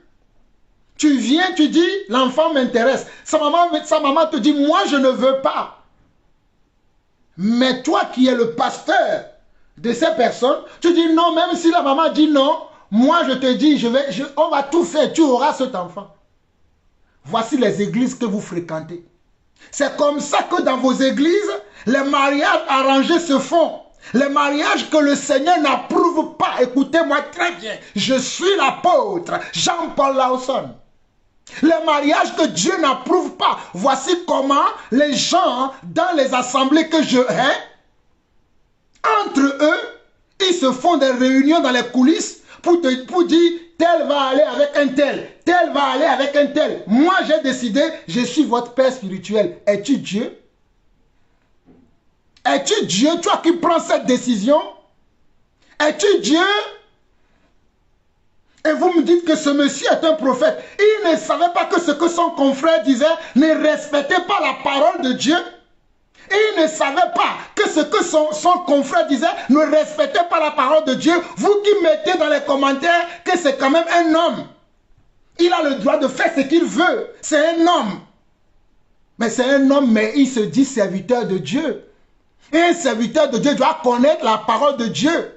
Tu viens, tu dis, l'enfant m'intéresse. Sa maman te dit, moi je ne veux pas. Mais toi qui es le pasteur de ces personnes, tu dis non, même si la maman dit non, moi je te dis, on va tout faire, tu auras cet enfant. Voici les églises que vous fréquentez. C'est comme ça que dans vos églises, les mariages arrangés se font. Les mariages que le Seigneur n'approuve pas. Écoutez-moi très bien. Je suis l'apôtre Jean-Paul Lawson. Les mariages que Dieu n'approuve pas. Voici comment les gens dans les assemblées que je hais, entre eux, ils se font des réunions dans les coulisses pour dire tel va aller avec un tel va aller avec un tel. Moi, j'ai décidé, je suis votre père spirituel. Es-tu Dieu? Es-tu Dieu, toi qui prends cette décision? Es-tu Dieu? Et vous me dites que ce monsieur est un prophète. Il ne savait pas que ce que son confrère disait ne respectait pas la parole de Dieu. Il ne savait pas que ce que son confrère disait ne respectait pas la parole de Dieu. Vous qui mettez dans les commentaires que c'est quand même un homme. Il a le droit de faire ce qu'il veut. C'est un homme. Mais c'est un homme, mais il se dit serviteur de Dieu. Et un serviteur de Dieu doit connaître la parole de Dieu.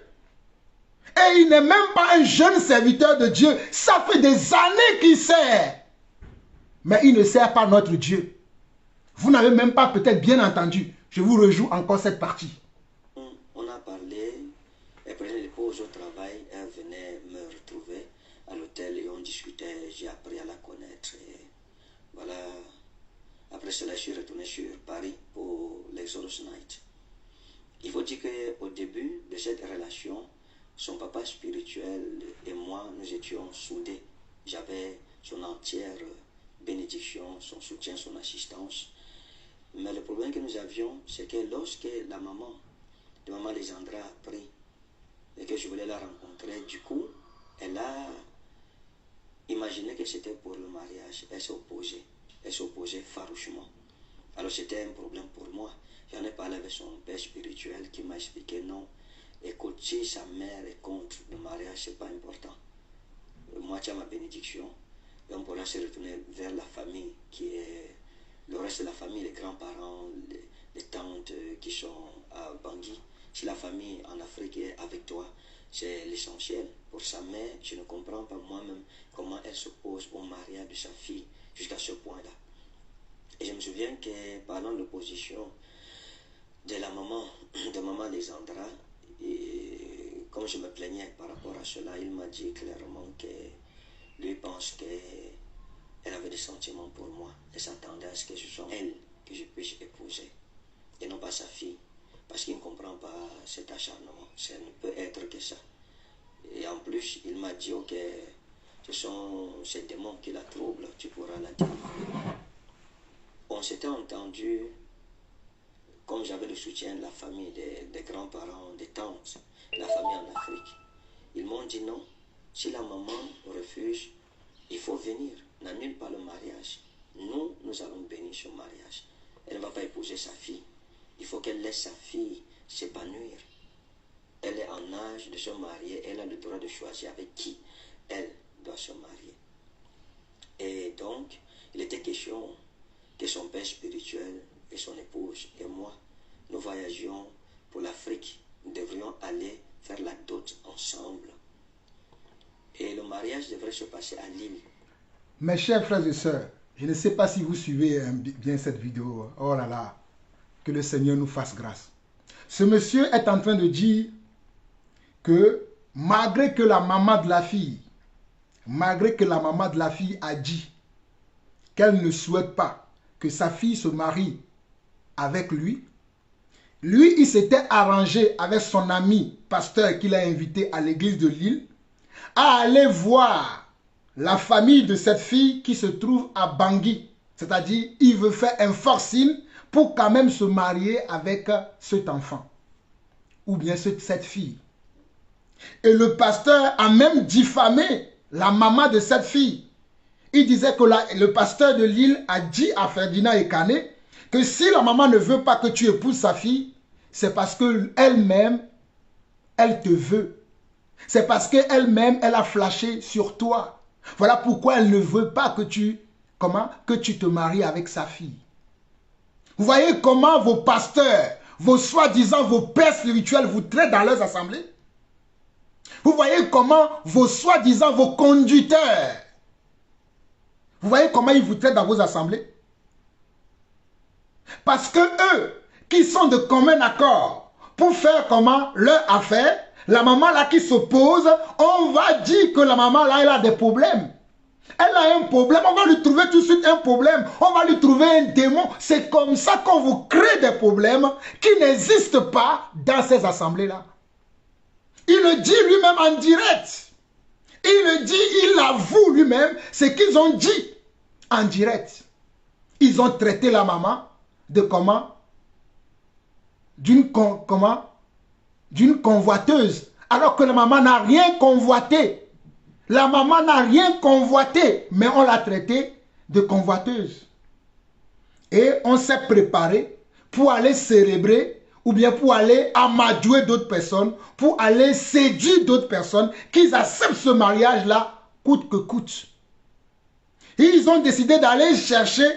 Et il n'est même pas un jeune serviteur de Dieu. Ça fait des années qu'il sert. Mais il ne sert pas notre Dieu. Vous n'avez même pas peut-être bien entendu. Je vous rejoue encore cette partie. On a parlé, elle prenait des pauses au travail, elle venait me retrouver à l'hôtel et on discutait, j'ai appris à la connaître. Et voilà, après cela, je suis retourné sur Paris pour l'Exodus Night. Il faut dire qu'au début de cette relation, son papa spirituel et moi, nous étions soudés. J'avais son entière bénédiction, son soutien, son assistance. Mais le problème que nous avions, c'est que lorsque la maman de maman Lésandra a appris et que je voulais la rencontrer, du coup, elle a imaginé que c'était pour le mariage. Elle s'est opposée. Elle s'est opposée farouchement. Alors c'était un problème pour moi. J'en ai parlé avec son père spirituel qui m'a expliqué non. Écoute, si sa mère est contre le mariage, c'est pas important. Moi, tu as ma bénédiction. Et on pourra se retourner vers la famille qui est le reste de la famille, les grands-parents, les tantes qui sont à Bangui. Si la famille en Afrique est avec toi, c'est l'essentiel. Pour sa mère, je ne comprends pas moi-même comment elle s'oppose au mariage de sa fille jusqu'à ce point-là. Et je me souviens que parlant de l'opposition de la maman, de maman Lésandra, et comme je me plaignais par rapport à cela, il m'a dit clairement que lui pense qu'elle avait des sentiments pour moi et s'attendait à ce que ce soit elle que je puisse épouser et non pas sa fille, parce qu'il ne comprend pas cet acharnement. Ça ne peut être que ça. Et en plus, il m'a dit ok, ce sont ces démons qui la troublent, tu pourras la délivrer. On s'était entendu, comme j'avais le soutien de la famille, des grands-parents, des tantes, de la famille en Afrique. Ils m'ont dit non, si la maman refuse, il faut venir, n'annule pas le mariage. Nous allons bénir ce mariage. Elle ne va pas épouser sa fille. Il faut qu'elle laisse sa fille s'épanouir. Elle est en âge de se marier, elle a le droit de choisir avec qui elle doit se marier. Et donc, il était question que son père spirituel et son épouse et moi, nous voyagions pour l'Afrique. Nous devrions aller faire la dot ensemble. Et le mariage devrait se passer à Lille. Mes chers frères et sœurs, je ne sais pas si vous suivez bien cette vidéo. Oh là là, que le Seigneur nous fasse grâce. Ce monsieur est en train de dire que malgré que la maman de la fille, a dit qu'elle ne souhaite pas que sa fille se marie avec lui, il s'était arrangé avec son ami pasteur qu'il a invité à l'église de Lille à aller voir la famille de cette fille qui se trouve à Bangui. C'est-à-dire, il veut faire un forcing pour quand même se marier avec cet enfant. Ou bien cette fille. Et le pasteur a même diffamé la maman de cette fille. Il disait que le pasteur de Lille a dit à Ferdinand Ekane que si la maman ne veut pas que tu épouses sa fille, c'est parce qu'elle-même, elle te veut. C'est parce qu'elle-même, elle a flashé sur toi. Voilà pourquoi elle ne veut pas que tu te maries avec sa fille. Vous voyez comment vos pasteurs, vos soi-disant, vos pères spirituels vous traitent dans leurs assemblées? Vous voyez comment vos soi-disant, vos conducteurs, vous voyez comment ils vous traitent dans vos assemblées? Parce que eux, qui sont de commun accord pour faire leur affaire, la maman là qui s'oppose, on va dire que la maman là, elle a des problèmes. Elle a un problème, on va lui trouver tout de suite un problème. On va lui trouver un démon. C'est comme ça qu'on vous crée des problèmes qui n'existent pas dans ces assemblées-là. Il le dit lui-même en direct. Il le dit, il l'avoue lui-même, c'est qu'ils ont dit en direct. Ils ont traité la maman de comment? D'une convoiteuse. Alors que la maman n'a rien convoité. La maman n'a rien convoité, mais on l'a traitée de convoiteuse. Et on s'est préparé pour aller célébrer ou bien pour aller amadouer d'autres personnes, pour aller séduire d'autres personnes, qu'ils acceptent ce mariage-là coûte que coûte. Et ils ont décidé d'aller chercher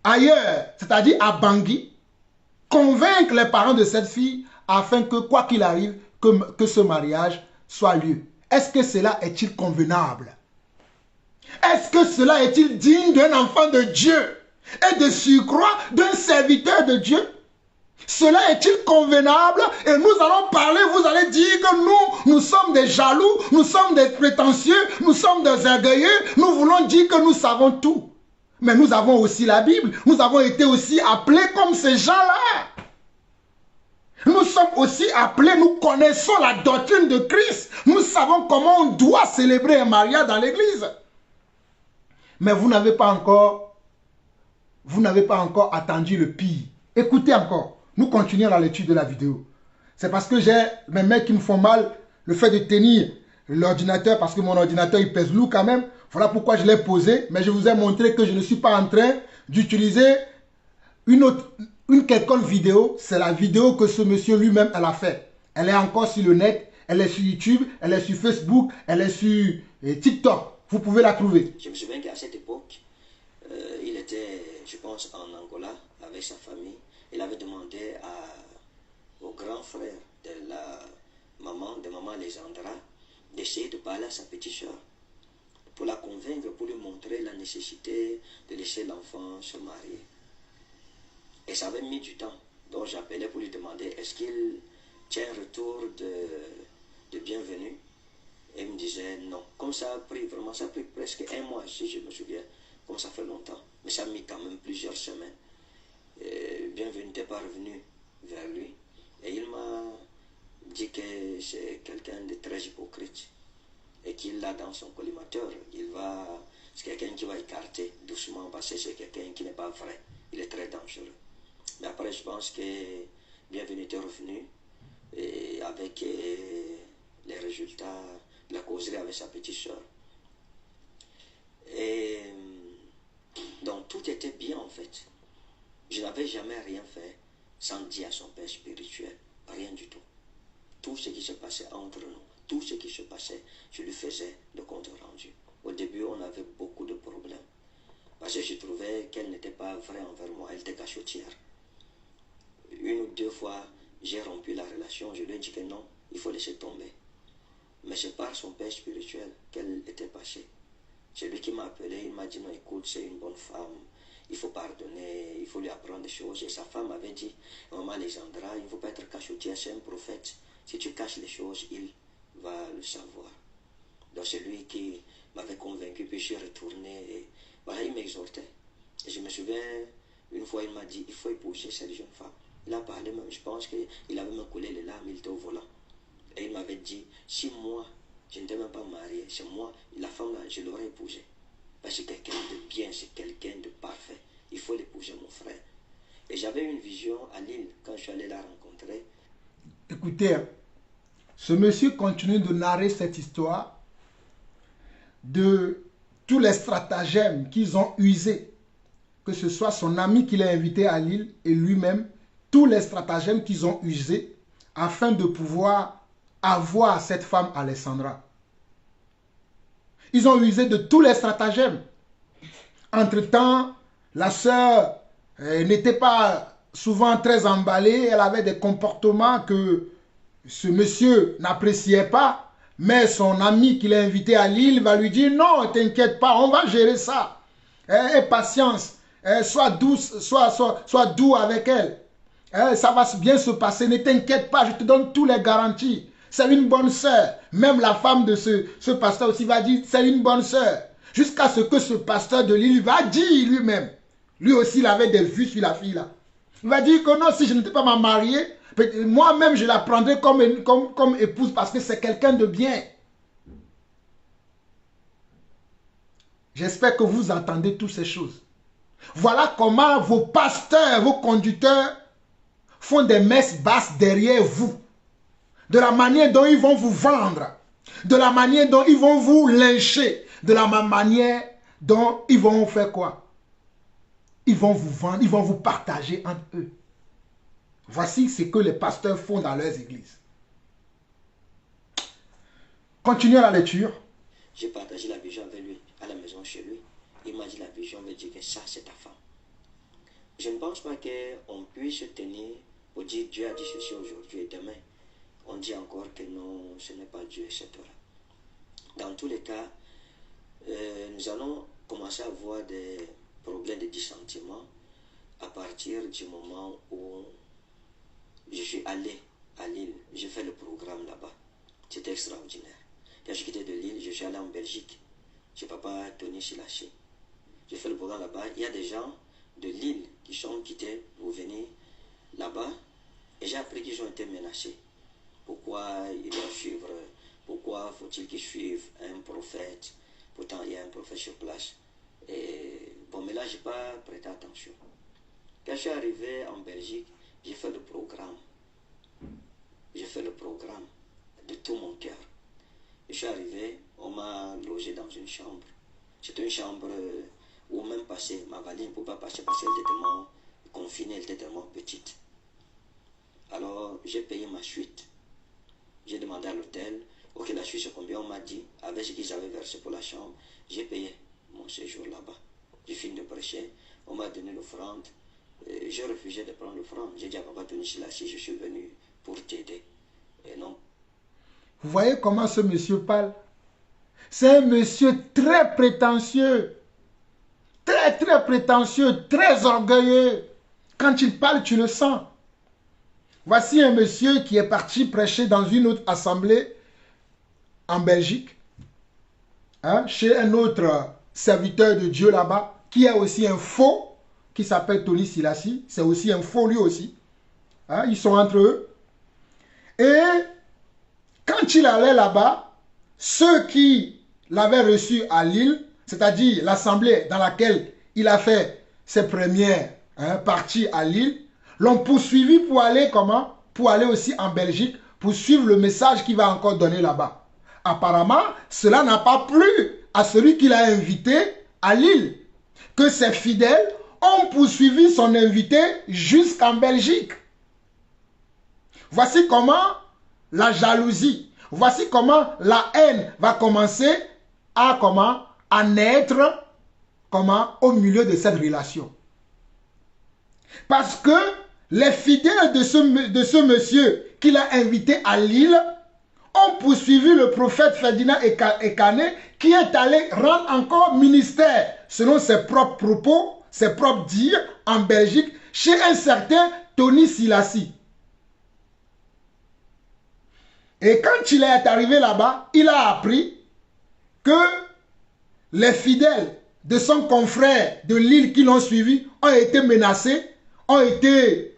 ailleurs, c'est-à-dire à Bangui, convaincre les parents de cette fille afin que, quoi qu'il arrive, que ce mariage soit lieu. Est-ce que cela est-il convenable? Est-ce que cela est-il digne d'un enfant de Dieu et de surcroît d'un serviteur de Dieu? Cela est-il convenable? Et nous allons parler, vous allez dire que nous sommes des jaloux, nous sommes des prétentieux, nous sommes des orgueilleux, nous voulons dire que nous savons tout. Mais nous avons aussi la Bible, nous avons été aussi appelés comme ces gens-là. Nous sommes aussi appelés, nous connaissons la doctrine de Christ, nous savons comment on doit célébrer un mariage dans l'église. Mais vous n'avez pas encore attendu le pire. Écoutez encore. Nous continuons la lecture de la vidéo. C'est parce que j'ai mes mains qui me font mal, le fait de tenir l'ordinateur, parce que mon ordinateur il pèse lourd quand même. Voilà pourquoi je l'ai posé, mais je vous ai montré que je ne suis pas en train d'utiliser une quelconque vidéo. C'est la vidéo que ce monsieur lui-même elle a fait. Elle est encore sur le net, elle est sur YouTube, elle est sur Facebook, elle est sur TikTok. Vous pouvez la trouver. Je me souviens qu'à cette époque, il était, je pense, en Angola avec sa famille. Il avait demandé au grand frère de maman Alexandra d'essayer de parler à sa petite soeur pour la convaincre, pour lui montrer la nécessité de laisser l'enfant se marier. Et ça avait mis du temps. Donc j'appelais pour lui demander est-ce qu'il tient un retour de bienvenue. Et il me disait non. Comme ça a pris vraiment, ça a pris presque un mois, si je me souviens, comme ça fait longtemps. Mais ça a mis quand même plusieurs semaines. Bienvenue n'était pas revenu vers lui. Et il m'a dit que c'est quelqu'un de très hypocrite. Et qu'il l'a dans son collimateur. C'est quelqu'un qui va écarter doucement parce que c'est quelqu'un qui n'est pas vrai. Il est très dangereux. Mais après, je pense que Bienvenue était revenu et avec les résultats de la causerie avec sa petite soeur. Et donc tout était bien en fait. Je n'avais jamais rien fait sans dire à son père spirituel, rien du tout. Tout ce qui se passait entre nous, tout ce qui se passait, je lui faisais le compte rendu. Au début, on avait beaucoup de problèmes. Parce que je trouvais qu'elle n'était pas vraie envers moi, elle était cachotière. Une ou deux fois, j'ai rompu la relation, je lui ai dit que non, il faut laisser tomber. Mais c'est par son père spirituel qu'elle était passée. C'est lui qui m'a appelé, il m'a dit non, écoute, c'est une bonne femme, il faut pardonner, il faut lui apprendre des choses. Et sa femme avait dit, maman Alexandra, il ne faut pas être cachotière, c'est un prophète. Si tu caches les choses, il va le savoir. Donc c'est lui qui m'avait convaincu, puis je suis retourné. Et voilà, il m'exhortait. Et je me souviens, une fois, il m'a dit, il faut épouser cette jeune femme. Il a parlé même, je pense qu'il avait même coulé les larmes, il était au volant. Et il m'avait dit, si moi, je n'étais même pas marié, c'est moi, la femme là, je l'aurais épousée. Parce que c'est quelqu'un de bien, c'est quelqu'un de parfait. Il faut l'épouser, mon frère. Et j'avais une vision à Lille, quand je suis allé la rencontrer. Écoutez, ce monsieur continue de narrer cette histoire de tous les stratagèmes qu'ils ont usés, que ce soit son ami qui l'a invité à Lille et lui-même, tous les stratagèmes qu'ils ont usés afin de pouvoir avoir cette femme Alexandra. Ils ont usé de tous les stratagèmes. Entre-temps, la sœur n'était pas souvent très emballée, elle avait des comportements que ce monsieur n'appréciait pas, mais son ami qui l'a invité à Lille va lui dire non, t'inquiète pas, on va gérer ça. Aie patience, sois douce, sois doux avec elle. Ça va bien se passer, ne t'inquiète pas, je te donne tous les garanties. C'est une bonne sœur. Même la femme de ce pasteur aussi va dire c'est une bonne sœur. Jusqu'à ce que ce pasteur de Lille va dire lui-même. Lui aussi, il avait des vues sur la fille là. Il va dire que non, si je n'étais pas ma mariée, moi-même je la prendrais comme épouse parce que c'est quelqu'un de bien. J'espère que vous entendez toutes ces choses. Voilà comment vos pasteurs, vos conducteurs font des messes basses derrière vous. De la manière dont ils vont vous vendre. De la manière dont ils vont vous lyncher. De la même manière dont ils vont faire quoi? Ils vont vous vendre, ils vont vous partager entre eux. Voici ce que les pasteurs font dans leurs églises. Continuez la lecture. J'ai partagé la vision avec lui, à la maison chez lui. Il m'a dit la vision veut dire que ça c'est ta femme. Je ne pense pas qu'on puisse se tenir pour dire Dieu a dit ceci aujourd'hui et demain. On dit encore que non, ce n'est pas Dieu, etc. Dans tous les cas, nous allons commencer à avoir des problèmes de dissentiment à partir du moment où je suis allé à Lille. J'ai fait le programme là-bas. C'était extraordinaire. Quand je quittais de Lille, je suis allé en Belgique. Chez papa Tony Silaché. J'ai fait le programme là-bas. Il y a des gens de Lille qui sont quittés pour venir là-bas. Et j'ai appris qu'ils ont été menacés. Pourquoi ils doivent suivre? Pourquoi faut-il qu'ils suivent un prophète? Pourtant, il y a un prophète sur place. Et bon, mais là, je n'ai pas prêté attention. Quand je suis arrivé en Belgique, j'ai fait le programme. J'ai fait le programme de tout mon cœur. Je suis arrivé, on m'a logé dans une chambre. C'était une chambre où même passer, ma valise ne pouvait pas passer parce qu'elle était tellement confinée, elle était tellement petite. Alors, j'ai payé ma suite. J'ai demandé à l'hôtel, ok, la suite c'est combien? On m'a dit, avec ce qu'ils avaient versé pour la chambre, j'ai payé mon séjour là-bas. J'ai fini de prêcher, on m'a donné l'offrande. J'ai refusé de prendre l'offrande. J'ai dit à papa Tony Silaché, je suis venu pour t'aider. Et non. Vous voyez comment ce monsieur parle? C'est un monsieur très prétentieux. Très, très prétentieux, très orgueilleux. Quand il parle, tu le sens. Voici un monsieur qui est parti prêcher dans une autre assemblée en Belgique, hein, chez un autre serviteur de Dieu là-bas, qui est aussi un faux, qui s'appelle Tony Silaché. C'est aussi un faux lui aussi. Hein, ils sont entre eux. Et quand il allait là-bas, ceux qui l'avaient reçu à Lille, c'est-à-dire l'assemblée dans laquelle il a fait ses premières parties à Lille, l'ont poursuivi pour aller comment? Pour aller aussi en Belgique, pour suivre le message qu'il va encore donner là-bas. Apparemment, cela n'a pas plu à celui qui l'a invité à Lille, que ses fidèles ont poursuivi son invité jusqu'en Belgique. Voici comment la jalousie, voici comment la haine va commencer à naître au milieu de cette relation. Parce que les fidèles de ce monsieur qu'il a invité à Lille ont poursuivi le prophète Ferdinand Ekané qui est allé rendre encore ministère, selon ses propres propos, ses propres dires, en Belgique, chez un certain Tony Silaché. Et quand il est arrivé là-bas, il a appris que les fidèles de son confrère de Lille qui l'ont suivi ont été menacés, ont été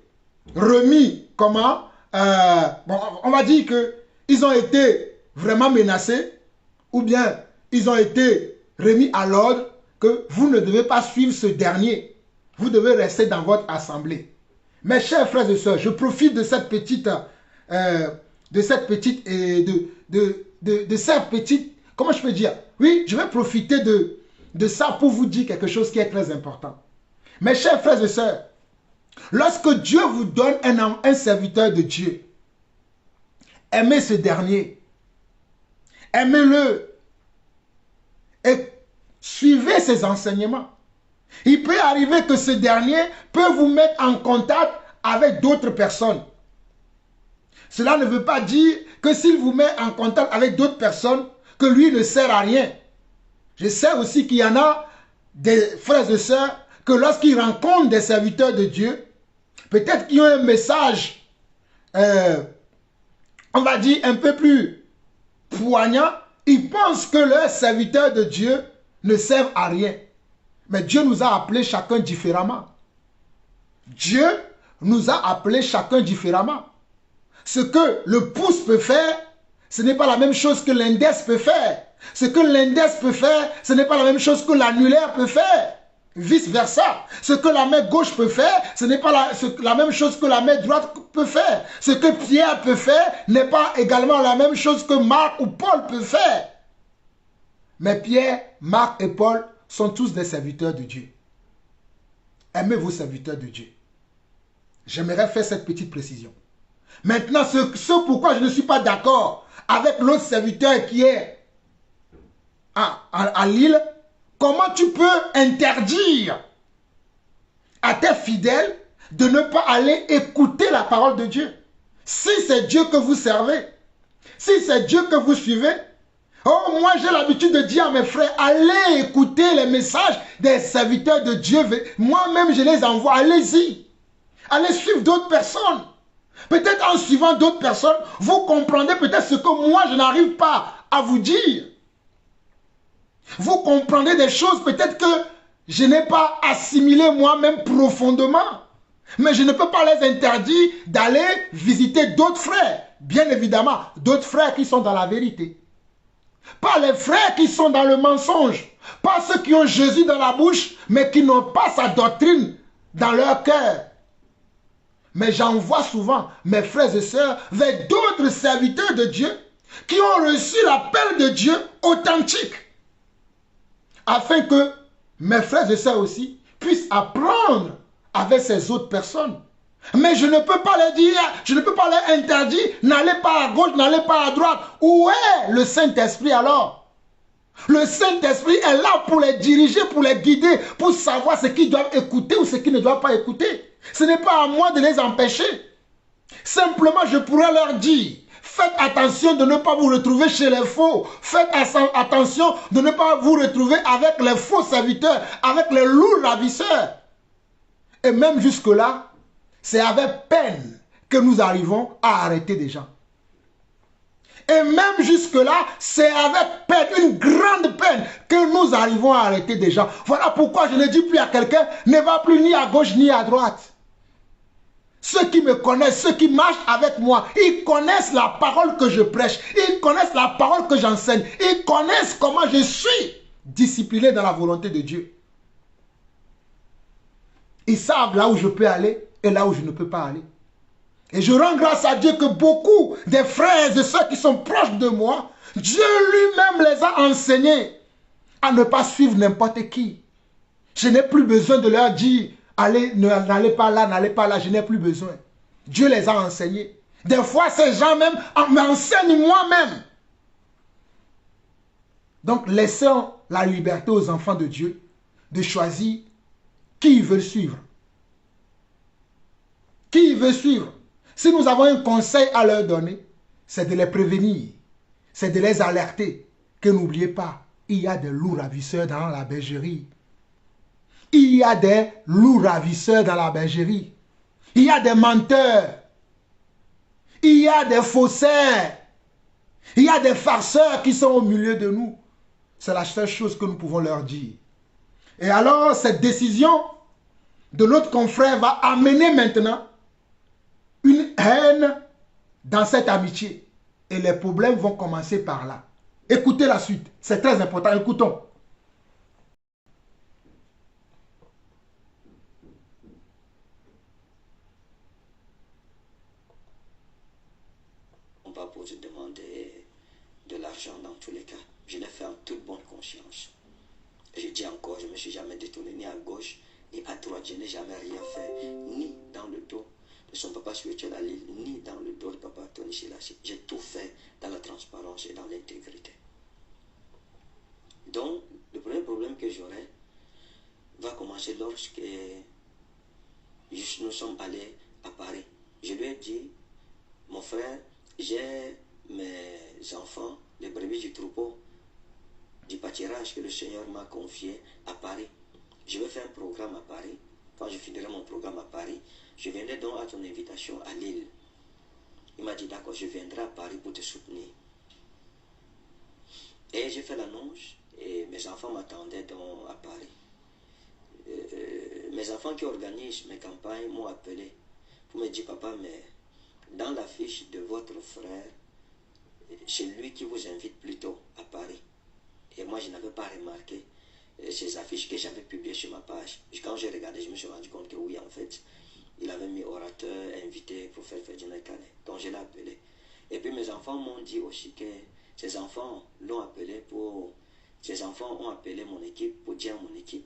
remis, bon, on va dire qu'ils ont été vraiment menacés, ou bien ils ont été remis à l'ordre que vous ne devez pas suivre ce dernier. Vous devez rester dans votre assemblée. Mes chers frères et sœurs, je profite de cette petite... comment je peux dire? Oui, je vais profiter de ça pour vous dire quelque chose qui est très important. Mes chers frères et sœurs, lorsque Dieu vous donne un serviteur de Dieu, aimez ce dernier. Aimez-le. Et suivez ses enseignements. Il peut arriver que ce dernier peut vous mettre en contact avec d'autres personnes. Cela ne veut pas dire que s'il vous met en contact avec d'autres personnes, que lui ne sert à rien. Je sais aussi qu'il y en a des frères et sœurs que lorsqu'ils rencontrent des serviteurs de Dieu, peut-être qu'ils ont un message, on va dire un peu plus poignant, ils pensent que leurs serviteurs de Dieu ne servent à rien. Mais Dieu nous a appelés chacun différemment. Dieu nous a appelés chacun différemment. Ce que le pouce peut faire, ce n'est pas la même chose que l'index peut faire. Ce que l'index peut faire, ce n'est pas la même chose que l'annulaire peut faire. Vice versa. Ce que la main gauche peut faire, ce n'est pas la même chose que la main droite peut faire. Ce que Pierre peut faire n'est pas également la même chose que Marc ou Paul peut faire. Mais Pierre, Marc et Paul sont tous des serviteurs de Dieu. Aimez vos serviteurs de Dieu. J'aimerais faire cette petite précision. Maintenant, ce pourquoi je ne suis pas d'accord avec l'autre serviteur qui est à Lille, comment tu peux interdire à tes fidèles de ne pas aller écouter la parole de Dieu? Si c'est Dieu que vous servez, si c'est Dieu que vous suivez, oh, moi j'ai l'habitude de dire à mes frères, allez écouter les messages des serviteurs de Dieu. Moi-même je les envoie, allez-y. Allez suivre d'autres personnes. Peut-être en suivant d'autres personnes, vous comprendrez peut-être ce que moi je n'arrive pas à vous dire. Vous comprendrez des choses peut-être que je n'ai pas assimilées moi-même profondément. Mais je ne peux pas les interdire d'aller visiter d'autres frères. Bien évidemment, d'autres frères qui sont dans la vérité. Pas les frères qui sont dans le mensonge. Pas ceux qui ont Jésus dans la bouche, mais qui n'ont pas sa doctrine dans leur cœur. Mais j'envoie souvent mes frères et sœurs vers d'autres serviteurs de Dieu qui ont reçu l'appel de Dieu authentique. Afin que mes frères et sœurs aussi puissent apprendre avec ces autres personnes. Mais je ne peux pas les dire, je ne peux pas les interdire, n'allez pas à gauche, n'allez pas à droite. Où est le Saint-Esprit alors? Le Saint-Esprit est là pour les diriger, pour les guider, pour savoir ce qu'ils doivent écouter ou ce qu'ils ne doivent pas écouter. Ce n'est pas à moi de les empêcher. Simplement, je pourrais leur dire, faites attention de ne pas vous retrouver chez les faux. Faites attention de ne pas vous retrouver avec les faux serviteurs, avec les loups ravisseurs. Et même jusque-là, c'est avec peine que nous arrivons à arrêter des gens. Et même jusque-là, c'est avec peine, une grande peine, que nous arrivons à arrêter des gens. Voilà pourquoi je ne dis plus à quelqu'un, ne va plus ni à gauche ni à droite. Ceux qui me connaissent, ceux qui marchent avec moi, ils connaissent la parole que je prêche, ils connaissent la parole que j'enseigne, ils connaissent comment je suis discipliné dans la volonté de Dieu. Ils savent là où je peux aller et là où je ne peux pas aller. Et je rends grâce à Dieu que beaucoup des frères et sœurs qui sont proches de moi, Dieu lui-même les a enseignés à ne pas suivre n'importe qui. Je n'ai plus besoin de leur dire, allez, n'allez pas là, je n'ai plus besoin. Dieu les a enseignés. Des fois, ces gens même m'enseignent moi-même. Donc, laissons la liberté aux enfants de Dieu de choisir qui ils veulent suivre. Qui ils veulent suivre. Si nous avons un conseil à leur donner, c'est de les prévenir, c'est de les alerter. Que n'oubliez pas, il y a des loups ravisseurs dans la bergerie. Il y a des loups ravisseurs dans la bergerie. Il y a des menteurs. Il y a des faussaires. Il y a des farceurs qui sont au milieu de nous. C'est la seule chose que nous pouvons leur dire. Et alors, cette décision de notre confrère va amener maintenant une haine dans cette amitié. Et les problèmes vont commencer par là. Écoutez la suite. C'est très important. Écoutons. On va pour te demander de l'argent dans tous les cas. Je l'ai fait en toute bonne conscience. Et je dis encore, je ne me suis jamais détourné ni à gauche ni à droite. Je n'ai jamais rien fait, ni dans le dos de son papa spirituel à Lille, ni dans le dos de papa Tony Chilassi. J'ai tout fait dans la transparence et dans l'intégrité. Donc, le premier problème que j'aurai va commencer lorsque nous sommes allés à Paris. Je lui ai dit, mon frère, j'ai mes enfants, les brebis du troupeau, du pâturage que le Seigneur m'a confié à Paris. Je vais faire un programme à Paris. Quand je finirai mon programme à Paris, je viendrai donc à ton invitation à Lille. Il m'a dit, d'accord, je viendrai à Paris pour te soutenir. Et j'ai fait l'annonce et mes enfants m'attendaient donc à Paris. Mes enfants qui organisent mes campagnes m'ont appelé pour me dire, papa, mais dans la fiche de votre frère, c'est lui qui vous invite plutôt à Paris. moi, je n'avais pas remarqué ces affiches que j'avais publiées sur ma page. Quand j'ai regardé, je me suis rendu compte que oui, en fait, il avait mis orateur, invité, prophète Ferdinand Ekane. Donc, je l'ai appelé. Et puis, mes enfants m'ont dit aussi que ces enfants l'ont appelé pour... Ces enfants ont appelé mon équipe pour dire à mon équipe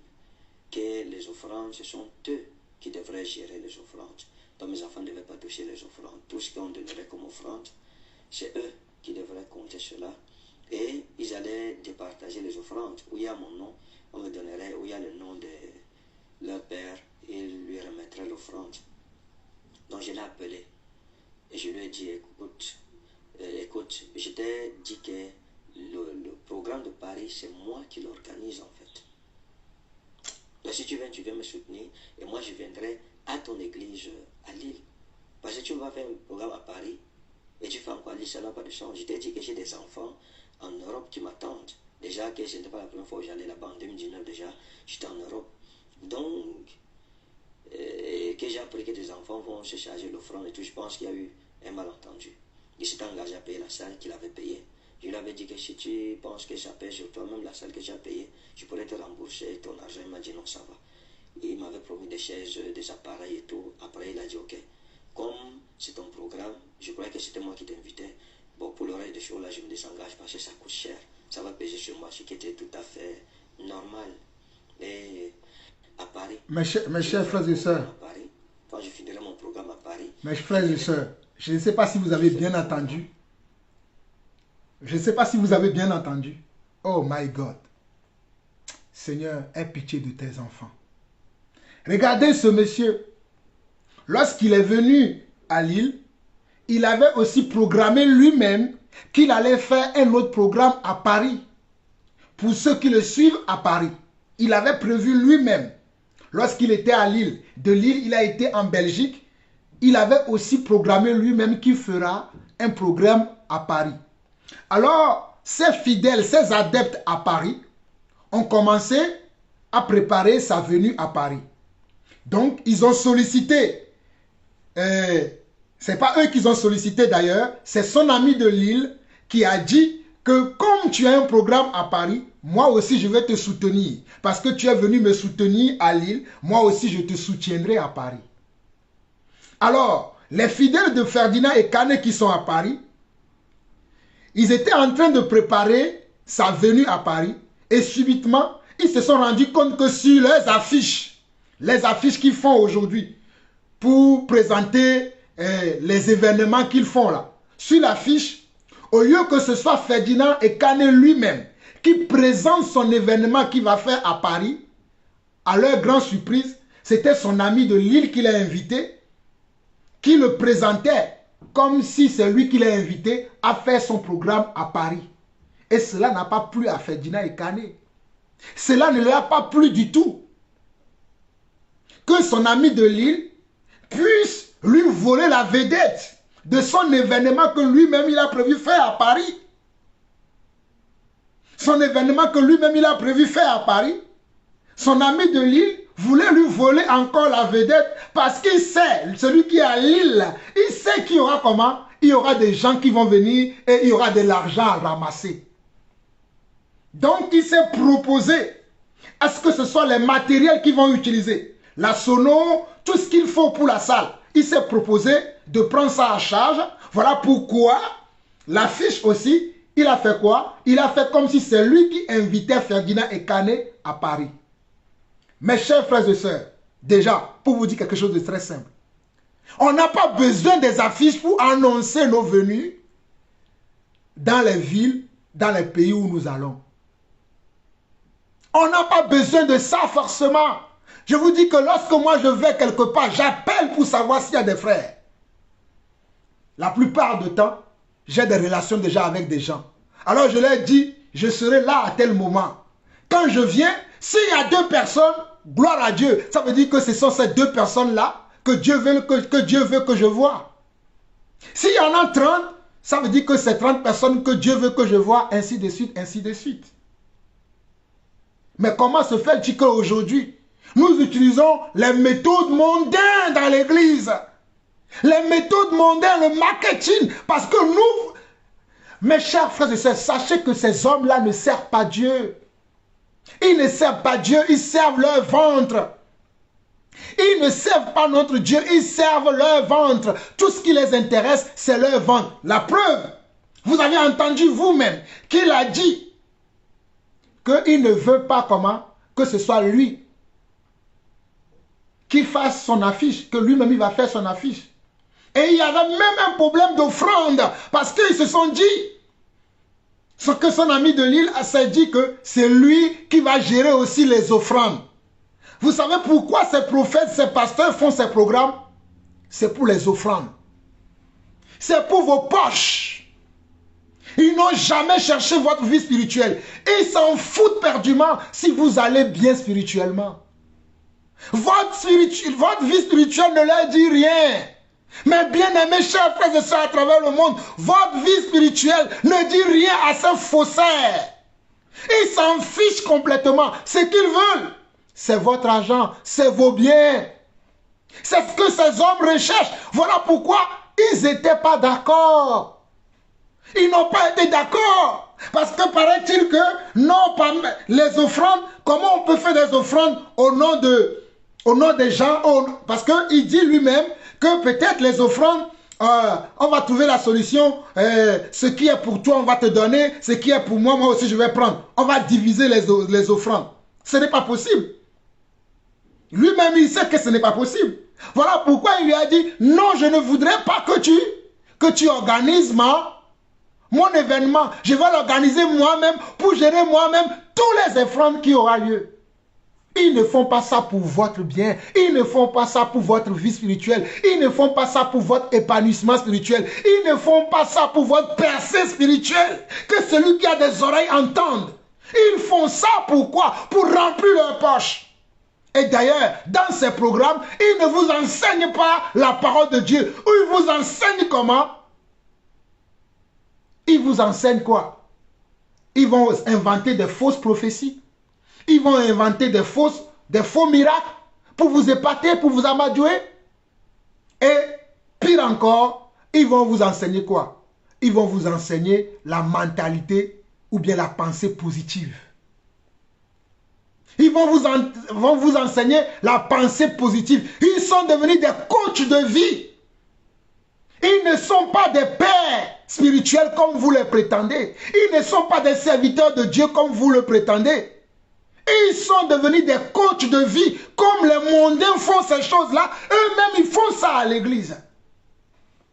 que les offrandes, ce sont eux qui devraient gérer les offrandes. Donc, mes enfants ne devaient pas toucher les offrandes. Tout ce qu'on donnerait comme offrande, c'est eux qui devraient compter cela. Et ils allaient départager les offrandes. Où il y a mon nom, on me donnerait, où il y a le nom de leur père, il lui remettrait l'offrande. Donc je l'ai appelé et je lui ai dit, écoute, je t'ai dit que le programme de Paris, c'est moi qui l'organise en fait. Donc si tu viens me soutenir et moi je viendrai à ton église à Lille. Parce que tu vas faire un programme à Paris et tu fais encore à Lille, ça n'a pas de sens. Je t'ai dit que j'ai des enfants en Europe qui m'attendent. Déjà que ce n'était pas la première fois que j'allais là-bas, en 2019 déjà, j'étais en Europe. Donc, que j'ai appris que des enfants vont se charger l'offrande et tout, je pense qu'il y a eu un malentendu. Il s'est engagé à payer la salle qu'il avait payée. Je lui avais dit que si tu penses que ça pèse sur toi-même la salle que tu as payée, je pourrais te rembourser ton argent. Il m'a dit non, ça va. Et il m'avait promis des chaises, des appareils et tout. Après, il a dit ok, comme c'est ton programme, je croyais que c'était moi qui t'invitais. Bon, pour le reste des choses, là, je me désengage parce que ça coûte cher. Ça va peser sur moi, ce qui était tout à fait normal. Et à Paris. Mes chers frères et sœurs. Quand je finirai mon programme à Paris. Mes frères et sœurs, je ne sais pas si vous avez bien entendu. Je ne sais pas si vous avez bien entendu. Oh my God. Seigneur, aie pitié de tes enfants. Regardez ce monsieur. Lorsqu'il est venu à Lille, il avait aussi programmé lui-même qu'il allait faire un autre programme à Paris. Pour ceux qui le suivent à Paris. Il avait prévu lui-même. Lorsqu'il était à Lille. De Lille, il a été en Belgique. Il avait aussi programmé lui-même qu'il fera un programme à Paris. Alors, ces fidèles, ces adeptes à Paris ont commencé à préparer sa venue à Paris. Donc, ils ont sollicité, c'est pas eux qui ont sollicité d'ailleurs, c'est son ami de Lille qui a dit que comme tu as un programme à Paris, moi aussi je vais te soutenir. Parce que tu es venu me soutenir à Lille, moi aussi je te soutiendrai à Paris. Alors, les fidèles de Ferdinand Ekane qui sont à Paris, ils étaient en train de préparer sa venue à Paris et subitement, ils se sont rendus compte que sur les affiches qu'ils font aujourd'hui pour présenter les événements qu'ils font là, sur l'affiche, au lieu que ce soit Ferdinand Ekane lui-même qui présente son événement qu'il va faire à Paris, à leur grande surprise, c'était son ami de Lille qui l'a invité, qui le présentait comme si c'est lui qui l'a invité à faire son programme à Paris. Et cela n'a pas plu à Ferdinand Ekane. Cela ne lui a pas plu du tout. Que son ami de Lille puisse lui voler la vedette de son événement que lui-même il a prévu faire à Paris. Son événement que lui-même il a prévu faire à Paris. Son ami de Lille voulait lui voler encore la vedette parce qu'il sait, celui qui est à Lille, il sait qu'il y aura comment? Il y aura des gens qui vont venir et il y aura de l'argent à ramasser. Donc il s'est proposé à ce que ce soit les matériels qu'ils vont utiliser. La sono, tout ce qu'il faut pour la salle. Il s'est proposé de prendre ça à charge. Voilà pourquoi l'affiche aussi, il a fait quoi? Il a fait comme si c'est lui qui invitait Ferdinand Ekane à Paris. Mes chers frères et sœurs, déjà, pour vous dire quelque chose de très simple, on n'a pas besoin des affiches pour annoncer nos venues dans les villes, dans les pays où nous allons. On n'a pas besoin de ça forcément. Je vous dis que lorsque moi je vais quelque part, j'appelle pour savoir s'il y a des frères. La plupart du temps, j'ai des relations déjà avec des gens. Alors je leur dis, je serai là à tel moment. Quand je viens, s'il y a 2 personnes, gloire à Dieu. Ça veut dire que ce sont ces 2 personnes-là que Dieu veut que je vois. S'il y en a 30, ça veut dire que c'est 30 personnes que Dieu veut que je vois, ainsi de suite, ainsi de suite. Mais comment se fait-il qu'aujourd'hui, nous utilisons les méthodes mondaines dans l'église? Les méthodes mondaines, le marketing. Parce que nous, mes chers frères et sœurs, sachez que ces hommes-là ne servent pas Dieu. Ils ne servent pas Dieu, ils servent leur ventre. Ils ne servent pas notre Dieu, ils servent leur ventre. Tout ce qui les intéresse, c'est leur ventre. La preuve, vous avez entendu vous-même qu'il a dit qu'il ne veut pas comment que ce soit lui qui fasse son affiche, que lui-même il va faire son affiche. Et il y avait même un problème d'offrande parce qu'ils se sont dit, ce que son ami de Lille s'est dit que c'est lui qui va gérer aussi les offrandes. Vous savez pourquoi ces prophètes, ces pasteurs font ces programmes? C'est pour les offrandes. C'est pour vos poches. Ils n'ont jamais cherché votre vie spirituelle. Ils s'en foutent perdument si vous allez bien spirituellement. Votre vie spirituelle ne leur dit rien. Mais bien aimés, chers frères et sœurs à travers le monde, votre vie spirituelle ne dit rien à ces faussaires. Ils s'en fichent complètement. Ce qu'ils veulent, c'est votre argent, c'est vos biens. C'est ce que ces hommes recherchent. Voilà pourquoi ils n'étaient pas d'accord. Ils n'ont pas été d'accord. Parce que paraît-il que non, pas les offrandes, comment on peut faire des offrandes au nom des gens? Parce qu'il dit lui-même que peut-être les offrandes, on va trouver la solution. Ce qui est pour toi, on va te donner. Ce qui est pour moi, moi aussi je vais prendre. On va diviser les offrandes. Ce n'est pas possible. Lui-même, il sait que ce n'est pas possible. Voilà pourquoi il lui a dit, non, je ne voudrais pas que tu organises mon événement. Je vais l'organiser moi-même pour gérer moi-même tous les offrandes qui aura lieu. Ils ne font pas ça pour votre bien. Ils ne font pas ça pour votre vie spirituelle. Ils ne font pas ça pour votre épanouissement spirituel. Ils ne font pas ça pour votre percée spirituelle. Que celui qui a des oreilles entende. Ils font ça pourquoi? Pour remplir leurs poches. Et d'ailleurs, dans ces programmes, ils ne vous enseignent pas la parole de Dieu. Ou ils vous enseignent comment? Ils vous enseignent quoi? Ils vont inventer des fausses prophéties. Ils vont inventer des faux miracles pour vous épater, pour vous amadouer. Et pire encore, ils vont vous enseigner quoi? Ils vont vous enseigner la mentalité ou bien la pensée positive. Ils vont vous enseigner la pensée positive. Ils sont devenus des coachs de vie. Ils ne sont pas des pères spirituels comme vous le prétendez. Ils ne sont pas des serviteurs de Dieu comme vous le prétendez. Ils sont devenus des coachs de vie. Comme les mondains font ces choses-là, eux-mêmes ils font ça à l'église.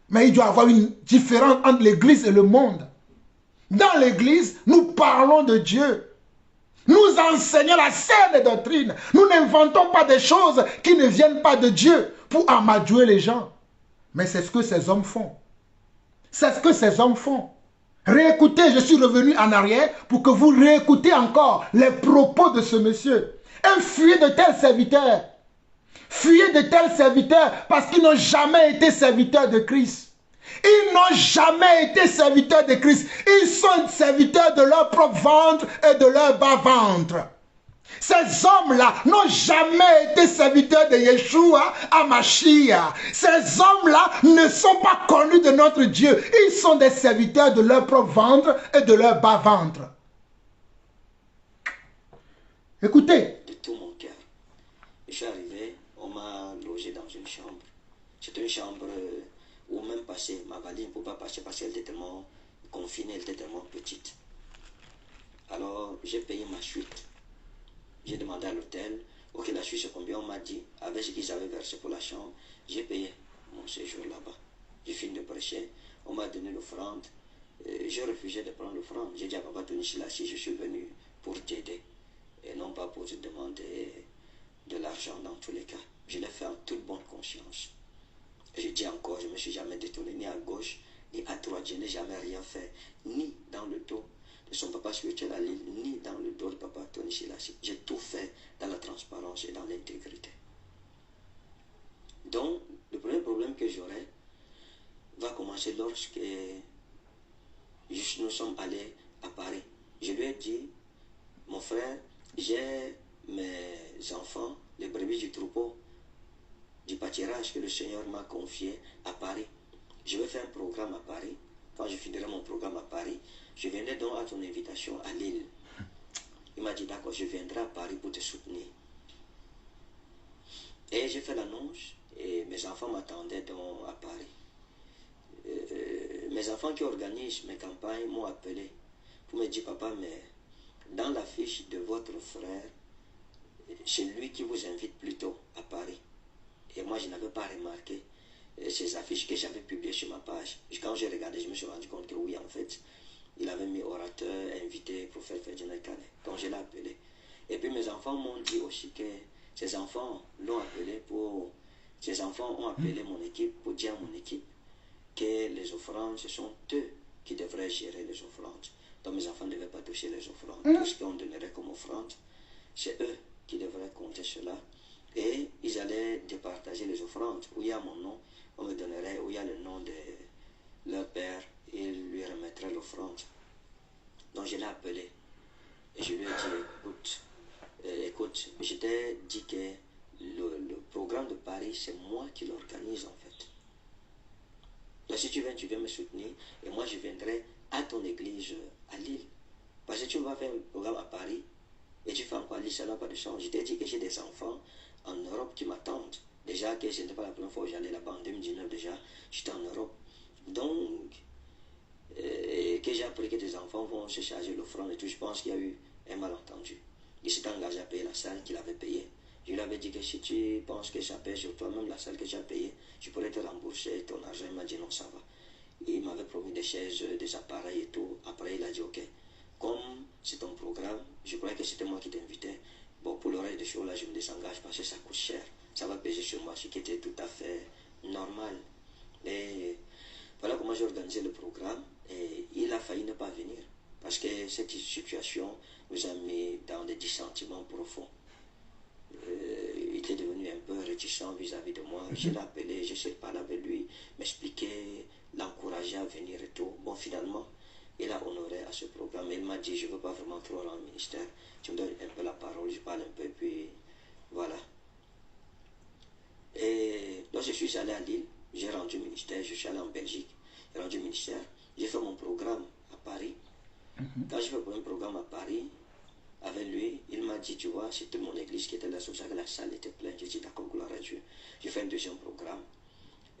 Mais il doit y avoir une différence entre l'église et le monde. Dans l'église, nous parlons de Dieu. Nous enseignons la saine doctrine. Nous n'inventons pas des choses qui ne viennent pas de Dieu pour amadouer les gens. Mais c'est ce que ces hommes font. C'est ce que ces hommes font. Réécoutez, je suis revenu en arrière pour que vous réécoutez encore les propos de ce monsieur. Fuyez de tels serviteurs. Fuyez de tels serviteurs parce qu'ils n'ont jamais été serviteurs de Christ. Ils n'ont jamais été serviteurs de Christ. Ils sont serviteurs de leur propre ventre et de leur bas-ventre. Ces hommes-là n'ont jamais été serviteurs de Yeshua à Mashiach. Ces hommes-là ne sont pas connus de notre Dieu. Ils sont des serviteurs de leur propre ventre et de leur bas-ventre. Écoutez. De tout mon cœur. Je suis arrivé, on m'a logé dans une chambre. C'était une chambre où même passer ma valise ne pouvait pas passer parce qu'elle était tellement confinée, elle était tellement petite. Alors j'ai payé ma chute. J'ai demandé à l'hôtel, ok, la chute c'est combien? On m'a dit, avec ce qu'ils avaient versé pour la chambre, j'ai payé mon séjour là-bas. J'ai fini de prêcher, on m'a donné l'offrande. J'ai refusé de prendre l'offrande. J'ai dit à Papa Tony Silassi, je suis venu pour t'aider et non pas pour te demander de l'argent dans tous les cas. Je l'ai fait en toute bonne conscience. Et je dis encore, je ne me suis jamais détourné ni à gauche ni à droite. Je n'ai jamais rien fait, ni dans le dos de son papa spirituel à Lille, ni dans le dos de Papa Tony Silassi. J'ai tout fait dans la transparence et dans l'intégrité. Donc, le premier problème que j'aurai va commencer lorsque nous sommes allés à Paris. Je lui ai dit, mon frère, j'ai mes enfants, les brebis du troupeau, du pâturage que le Seigneur m'a confié à Paris. Je vais faire un programme à Paris. Quand je finirai mon programme à Paris, je viendrai donc à ton invitation à Lille. Il m'a dit d'accord, je viendrai à Paris pour te soutenir. Et j'ai fait l'annonce et mes enfants m'attendaient donc à Paris. Mes enfants qui organisent mes campagnes m'ont appelé pour me dire, papa, mais dans la fiche de votre frère, c'est lui qui vous invite plutôt à Paris. Et moi, je n'avais pas remarqué ces affiches que j'avais publiées sur ma page. Quand j'ai regardé, je me suis rendu compte que oui, en fait, il avait mis orateur, invité, prophète Ferdinand Kane. Donc, je l'ai appelé. Et puis, mes enfants m'ont dit aussi que ces enfants l'ont appelé pour... Ces enfants ont appelé mon équipe pour dire à mon équipe que les offrandes, ce sont eux qui devraient gérer les offrandes. Donc, mes enfants ne devaient pas toucher les offrandes. Tout ce qu'on donnerait comme offrande, c'est eux qui devraient compter cela. Et ils allaient départager les offrandes. Où il y a mon nom, on me donnerait, où il y a le nom de leur père, et ils lui remettraient l'offrande. Donc je l'ai appelé. Et je lui ai dit, écoute, je t'ai dit que le programme de Paris, c'est moi qui l'organise en fait. Donc si tu viens me soutenir, et moi je viendrai à ton église à Lille. Parce que tu vas faire un programme à Paris, et tu fais encore à Lille, ça n'a pas de sens. Je t'ai dit que j'ai des enfants en Europe qui m'attendent. Déjà que ce n'était pas la première fois où j'allais là-bas, en 2019 déjà, j'étais en Europe. Donc, que j'ai appris que des enfants vont se charger de l'offrande et tout, je pense qu'il y a eu un malentendu. Il s'est engagé à payer la salle qu'il avait payée. Je lui avais dit que si tu penses que ça pèse sur toi, même la salle que tu as payée, je pourrais te rembourser ton argent. Il m'a dit non, ça va. Il m'avait promis des chaises, des appareils et tout. Après, il a dit ok, comme c'est ton programme, je croyais que c'était moi qui t'invitais. Bon, pour le reste des choses, là, je me désengage parce que ça coûte cher. Ça va peser sur moi, ce qui était tout à fait normal. Et voilà comment j'ai organisé le programme. Et il a failli ne pas venir. Parce que cette situation nous a mis dans des dissentiments profonds. Il était devenu un peu réticent vis-à-vis de moi. Je l'ai appelé, j'essaie de parler avec lui, m'expliquer, l'encourager à venir et tout. Bon, finalement, il a honoré à ce programme. Il m'a dit, je ne veux pas vraiment trop dans le ministère. Tu me donnes un peu la parole, je parle un peu, puis voilà. Et donc je suis allé à Lille, j'ai rendu ministère, je suis allé en Belgique, j'ai rendu ministère, j'ai fait mon programme à Paris. Quand j'ai fait mon programme à Paris, avec lui, il m'a dit, tu vois, c'était mon église qui était là, c'est pour ça que la salle était pleine. J'ai dit, d'accord, gloire à Dieu. J'ai fait un deuxième programme.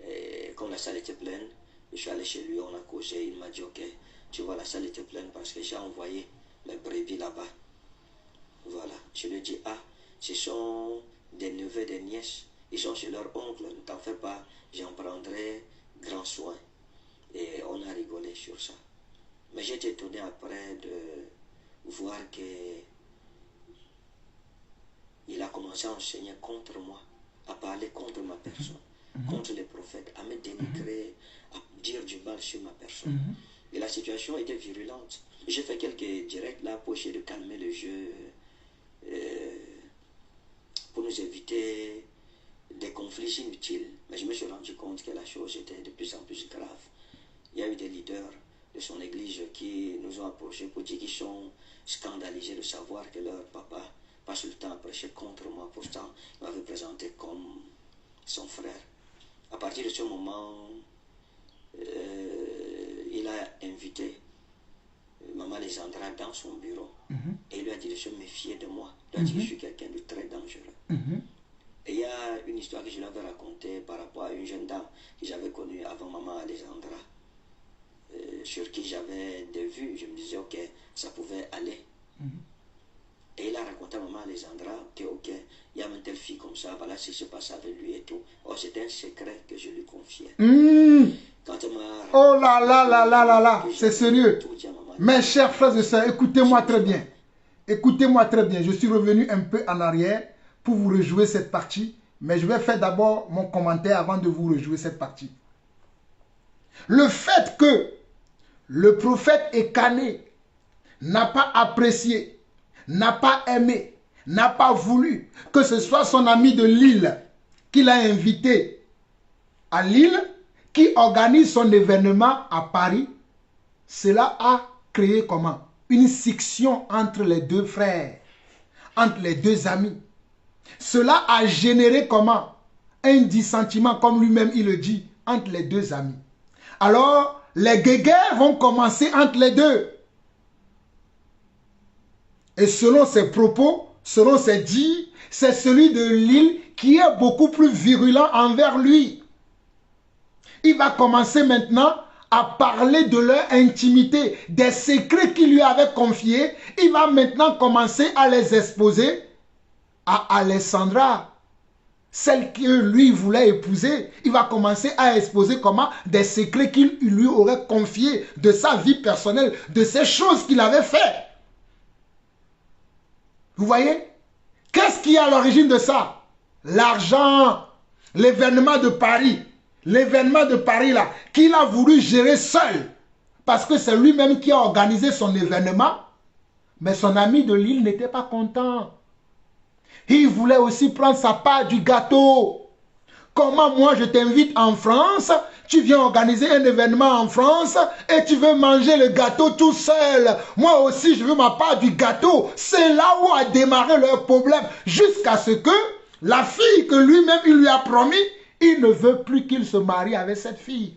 Et quand la salle était pleine, je suis allé chez lui, on a causé, il m'a dit, ok, tu vois, la salle était pleine parce que j'ai envoyé mes brebis là-bas. Voilà, je lui ai dit, ah, ce sont des neveux, des nièces. Ils sont chez leur oncle, ne t'en fais pas, j'en prendrai grand soin. Et on a rigolé sur ça. Mais j'étais étonné après de voir que il a commencé à enseigner contre moi, à parler contre ma personne, contre les prophètes, à me dénigrer, à dire du mal sur ma personne. Et la situation était virulente. J'ai fait quelques directs là pour essayer de calmer le jeu, pour nous éviter des conflits inutiles. Mais je me suis rendu compte que la chose était de plus en plus grave. Il y a eu des leaders de son église qui nous ont approchés pour dire qu'ils sont scandalisés de savoir que leur papa passe le temps à prêcher contre moi. Pourtant, il m'avait présenté comme son frère. À partir de ce moment, il a invité Maman Lésandra dans son bureau et il lui a dit de se méfier de moi. Il a dit que je suis quelqu'un de très dangereux. Et il y a une histoire que je lui avais racontée par rapport à une jeune dame que j'avais connue avant Maman Alessandra, sur qui j'avais des vues. Je me disais, ok, ça pouvait aller. Et il a raconté à Maman Alessandra que, ok, il y a une telle fille comme ça, voilà ce qui se passe avec lui et tout. Oh, c'était un secret que je lui confiais. Quand oh là là là là là là, c'est sérieux. Mes chers frères et sœurs, écoutez-moi très bien. Écoutez-moi très bien. Je suis revenu un peu en arrière pour vous rejouer cette partie. Mais je vais faire d'abord mon commentaire avant de vous rejouer cette partie. Le fait que le prophète Ekané n'a pas apprécié, n'a pas aimé, n'a pas voulu que ce soit son ami de Lille qui l'a invité à Lille, qui organise son événement à Paris, cela a créé comment? Une scission entre les deux frères, entre les deux amis. Cela a généré comment? Un dissentiment, comme lui-même il le dit, entre les deux amis. Alors, les guéguerres vont commencer entre les deux. Et selon ses propos, selon ses dires, c'est celui de l'île qui est beaucoup plus virulent envers lui. Il va commencer maintenant à parler de leur intimité, des secrets qu'il lui avait confiés. Il va maintenant commencer à les exposer à Alessandra, celle que lui voulait épouser. Il va commencer à exposer comment des secrets qu'il lui aurait confiés de sa vie personnelle, de ces choses qu'il avait fait. Vous voyez? Qu'est-ce qui est à l'origine de ça? L'argent, l'événement de Paris. L'événement de Paris là, qu'il a voulu gérer seul. Parce que c'est lui-même qui a organisé son événement. Mais son ami de l'île n'était pas content. Il voulait aussi prendre sa part du gâteau. Comment moi je t'invite en France, tu viens organiser un événement en France et tu veux manger le gâteau tout seul. Moi aussi je veux ma part du gâteau. C'est là où a démarré leur problème. Jusqu'à ce que la fille que lui-même il lui a promis, il ne veut plus qu'il se marie avec cette fille.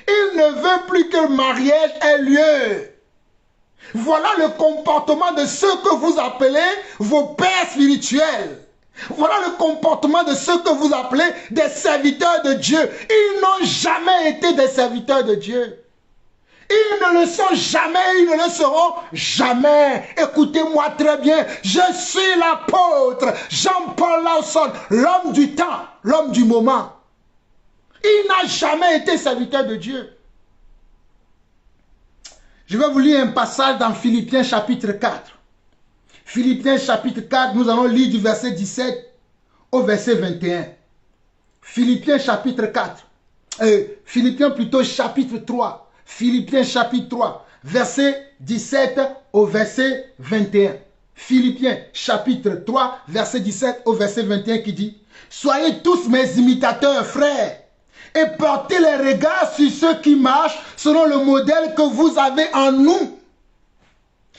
Il ne veut plus que le mariage ait lieu. Voilà le comportement de ceux que vous appelez vos pères spirituels. Voilà le comportement de ceux que vous appelez des serviteurs de Dieu. Ils n'ont jamais été des serviteurs de Dieu. Ils ne le sont jamais, ils ne le seront jamais. Écoutez-moi très bien, je suis l'apôtre Jean-Paul Lawson, l'homme du temps, l'homme du moment. Il n'a jamais été serviteur de Dieu. Je vais vous lire un passage dans Philippiens chapitre 4. Philippiens chapitre 4, nous allons lire du verset 17 au verset 21. Philippiens chapitre 4. Philippiens plutôt chapitre 3. Philippiens chapitre 3, verset 17 au verset 21. Philippiens chapitre 3, verset 17 au verset 21 qui dit: soyez tous mes imitateurs, frères, et portez les regards sur ceux qui marchent selon le modèle que vous avez en nous.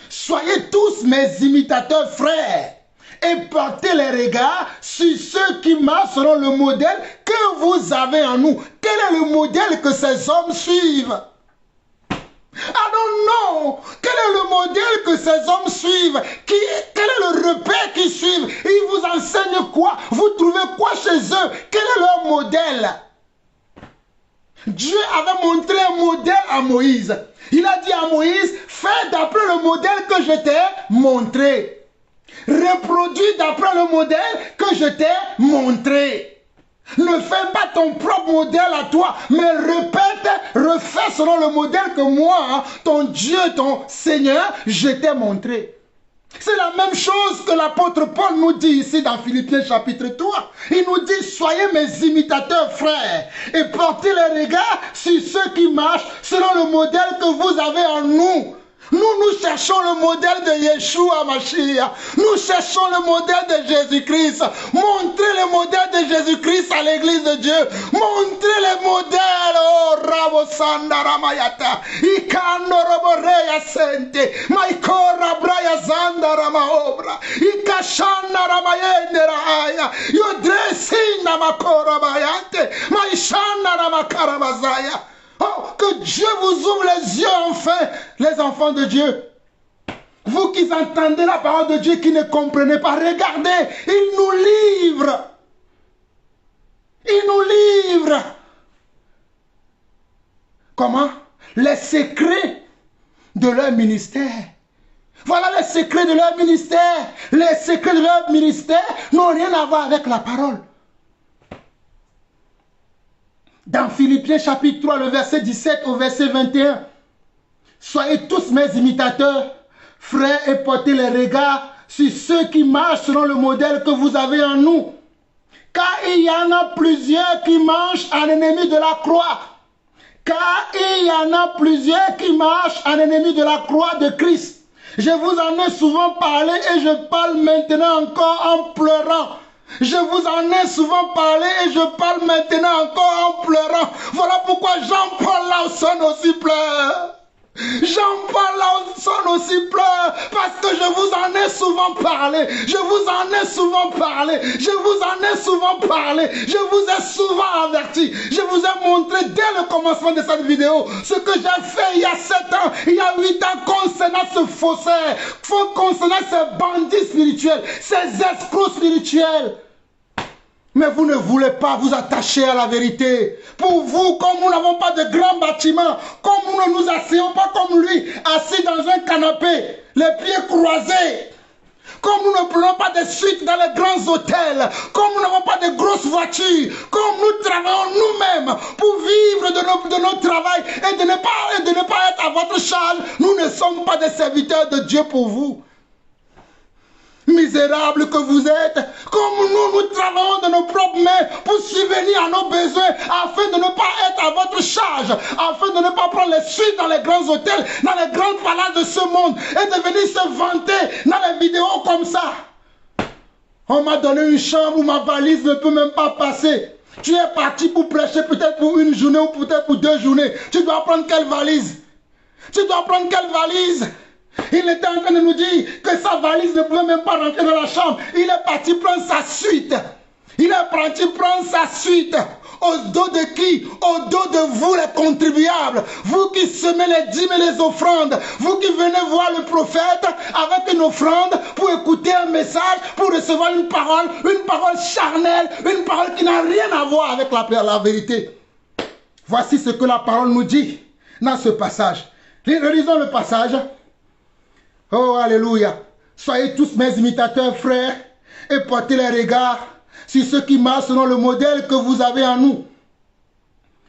Soyez tous mes imitateurs, frères, et portez les regards sur ceux qui marchent selon le modèle que vous avez en nous. Quel est le modèle que ces hommes suivent? I don't know. Quel est le modèle que ces hommes suivent? Quel est le repère qu'ils suivent? Ils vous enseignent quoi? Vous trouvez quoi chez eux? Quel est leur modèle? Dieu avait montré un modèle à Moïse. Il a dit à Moïse: fais d'après le modèle que je t'ai montré. Reproduis d'après le modèle que je t'ai montré. Ne fais pas ton propre modèle à toi, mais répète, refais selon le modèle que moi, ton Dieu, ton Seigneur, je t'ai montré. C'est la même chose que l'apôtre Paul nous dit ici dans Philippiens chapitre 3. Il nous dit: soyez mes imitateurs, frères, et portez les regards sur ceux qui marchent selon le modèle que vous avez en nous. Nous cherchons le modèle de Yeshua Mashiach. Nous cherchons le modèle de Jésus-Christ. Montrez le modèle de Jésus-Christ à l'église de Dieu. Montrez le modèle. Oh, Rabo Sandaramayata. Ikano Roboreya Sente. Maikora Braya Zandarama Obra. Ikashana Ramayende Rahaya. Yodresina Makora Bayante. Maishana Ramakarabazaya. Oh, que Dieu vous ouvre les yeux enfin, les enfants de Dieu. Vous qui entendez la parole de Dieu, qui ne comprenez pas, regardez, il nous livre. Il nous livre. Comment? Les secrets de leur ministère. Voilà les secrets de leur ministère. Les secrets de leur ministère n'ont rien à voir avec la parole. Dans Philippiens chapitre 3, le verset 17 au verset 21. Soyez tous mes imitateurs, frères, et portez les regards sur ceux qui marchent selon le modèle que vous avez en nous. Car il y en a plusieurs qui marchent en ennemis de la croix. Car il y en a plusieurs qui marchent en ennemis de la croix de Christ. Je vous en ai souvent parlé et je parle maintenant encore en pleurant. Je vous en ai souvent parlé et je parle maintenant encore en pleurant. Voilà pourquoi Jean-Paul Lawson aussi pleure. Jean-Paul Lawson aussi pleure parce que je vous en ai souvent parlé. Je vous en ai souvent parlé. Je vous en ai souvent parlé. Je vous ai souvent averti. Je vous ai montré dès le commencement de cette vidéo ce que j'ai fait il y a 7 ans, il y a 8 ans concernant ce faussaire, concernant ces bandits spirituels, ces escrocs spirituels. Mais vous ne voulez pas vous attacher à la vérité. Pour vous, comme nous n'avons pas de grands bâtiments, comme nous ne nous asseyons pas comme lui, assis dans un canapé, les pieds croisés, comme nous ne prenons pas de suites dans les grands hôtels, comme nous n'avons pas de grosses voitures, comme nous travaillons nous-mêmes pour vivre de notre travail et de ne pas être à votre charge, nous ne sommes pas des serviteurs de Dieu pour vous. Misérables que vous êtes, comme nous travaillons de nos propres mains pour subvenir à nos besoins, afin de ne pas être à votre charge, afin de ne pas prendre les suites dans les grands hôtels, dans les grandes palaces de ce monde, et de venir se vanter dans les vidéos comme ça. On m'a donné une chambre où ma valise ne peut même pas passer. Tu es parti pour prêcher peut-être pour une journée ou peut-être pour 2 journées. Tu dois prendre quelle valise? Tu dois prendre quelle valise? Il était en train de nous dire que sa valise ne pouvait même pas rentrer dans la chambre. Il est parti prendre sa suite. Il est parti prendre sa suite. Au dos de qui? Au dos de vous les contribuables. Vous qui semez les dîmes et les offrandes. Vous qui venez voir le prophète avec une offrande pour écouter un message, pour recevoir une parole charnelle, une parole qui n'a rien à voir avec la vérité. Voici ce que la parole nous dit dans ce passage. Relisons le passage. Oh, alléluia. Soyez tous mes imitateurs, frères, et portez les regards sur ceux qui marchent selon le modèle que vous avez en nous.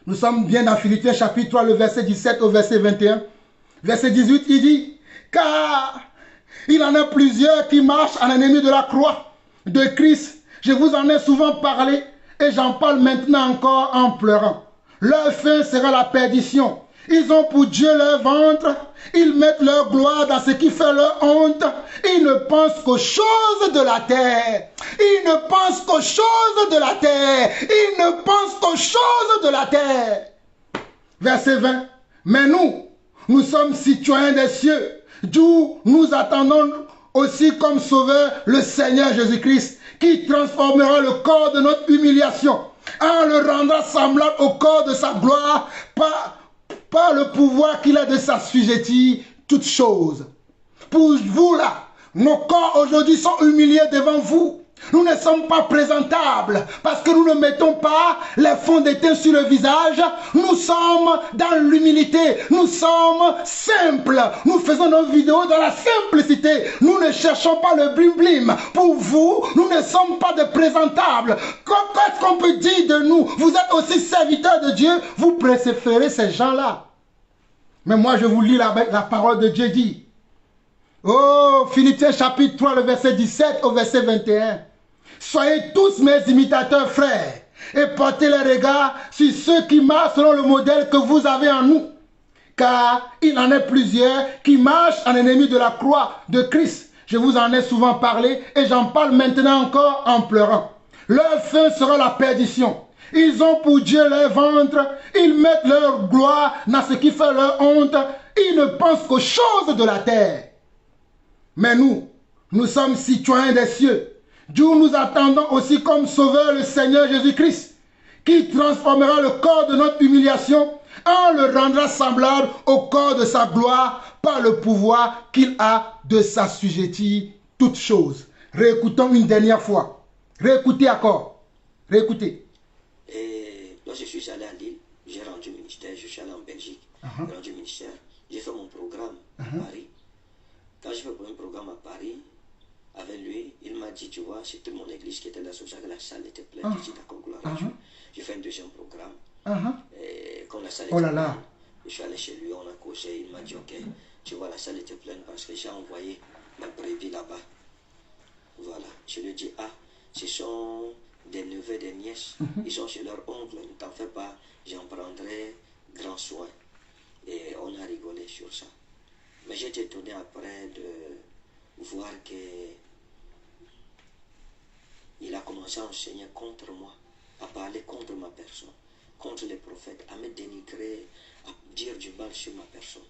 Nous sommes bien dans Philippiens chapitre 3, le verset 17 au verset 21. Verset 18, il dit, car il en a plusieurs qui marchent en ennemi de la croix de Christ. Je vous en ai souvent parlé et j'en parle maintenant encore en pleurant. Leur fin sera la perdition. Ils ont pour Dieu leur ventre, ils mettent leur gloire dans ce qui fait leur honte, ils ne pensent qu'aux choses de la terre, ils ne pensent qu'aux choses de la terre, ils ne pensent qu'aux choses de la terre. Verset 20, mais nous sommes citoyens des cieux, d'où nous attendons aussi comme sauveur le Seigneur Jésus-Christ, qui transformera le corps de notre humiliation, en le rendra semblable au corps de sa gloire, par le pouvoir qu'il a de s'assujettir toutes choses. Pour vous là, nos corps aujourd'hui sont humiliés devant vous. Nous ne sommes pas présentables parce que nous ne mettons pas les fonds de teint sur le visage. Nous sommes dans l'humilité. Nous sommes simples. Nous faisons nos vidéos dans la simplicité. Nous ne cherchons pas le blim blim. Pour vous, nous ne sommes pas de présentables. Qu'est-ce qu'on peut dire de nous? Vous êtes aussi serviteurs de Dieu. Vous préférez ces gens-là. Mais moi, je vous lis la parole de Dieu dit. Oh, Philippiens chapitre 3, le verset 17 au verset 21. Soyez tous mes imitateurs, frères, et portez les regards sur ceux qui marchent selon le modèle que vous avez en nous. Car il en est plusieurs qui marchent en ennemis de la croix de Christ. Je vous en ai souvent parlé et j'en parle maintenant encore en pleurant. Leur fin sera la perdition. Ils ont pour Dieu leur ventre, ils mettent leur gloire dans ce qui fait leur honte, ils ne pensent qu'aux choses de la terre. Mais nous sommes citoyens des cieux, d'où nous attendons aussi comme sauveur le Seigneur Jésus-Christ, qui transformera le corps de notre humiliation en le rendra semblable au corps de sa gloire par le pouvoir qu'il a de s'assujettir toutes choses. Réécoutons une dernière fois. Réécoutez encore. Réécoutez. Et lorsque je suis allé à Lille, j'ai rendu ministère, je suis allé en Belgique, j'ai rendu ministère, j'ai fait mon programme à Paris. Quand j'ai fait mon programme à Paris, avec lui, il m'a dit, tu vois, c'était mon église qui était là, que la salle était pleine. Je dis, d'accord, gloire à Dieu. J'ai fait un deuxième programme. Et quand la salle était pleine, je suis allé chez lui, on a causé, il m'a dit, ok, tu vois, la salle était pleine parce que j'ai envoyé ma brebis là-bas. Voilà, je lui ai dit, ah, ce sont des neveux, des nièces, ils sont chez leur oncle, ne t'en fais pas, j'en prendrai grand soin. Et on a rigolé sur ça. Mais j'étais étonné après de voir qu'il a commencé à enseigner contre moi, à parler contre ma personne, contre les prophètes, à me dénigrer, à dire du mal sur ma personne.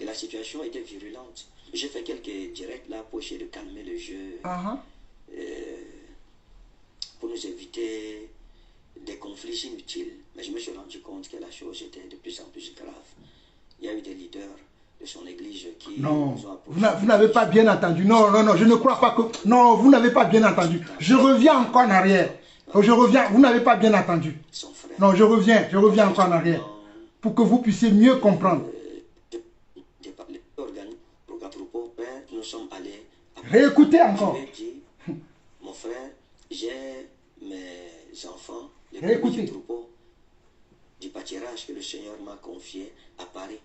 Et la situation était virulente. J'ai fait quelques directs là pour essayer de calmer le jeu, pour nous éviter des conflits inutiles. Mais je me suis rendu compte que la chose était de plus en plus grave. Il y a eu des leaders de son église qui nous ont approchés. Vous n'avez pas bien entendu. Non, non, non, je ne crois pas que... Non, vous n'avez pas bien entendu. Je reviens encore en arrière. Je reviens, vous n'avez pas bien entendu. Non, je reviens encore en arrière. Pour que vous puissiez mieux comprendre. Nous sommes allés... Réécoutez encore. Je lui ai dit, mon frère, j'ai mes enfants, les Réécoutez. troupeaux du pâturage que le Seigneur m'a confié à Paris.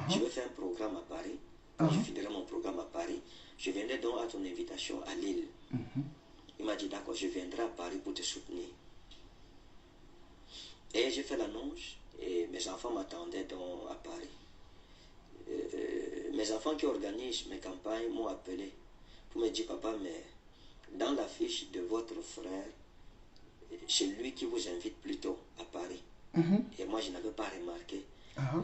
Je vais faire un programme à Paris. Quand je finirai mon programme à Paris, je viendrai donc à ton invitation à Lille. Il m'a dit, d'accord, je viendrai à Paris pour te soutenir. Et j'ai fait l'annonce et mes enfants m'attendaient donc à Paris. Mes enfants qui organisent mes campagnes m'ont appelé pour me dire, papa, mais dans la fiche de votre frère, c'est lui qui vous invite plutôt à Paris. Et moi, je n'avais pas remarqué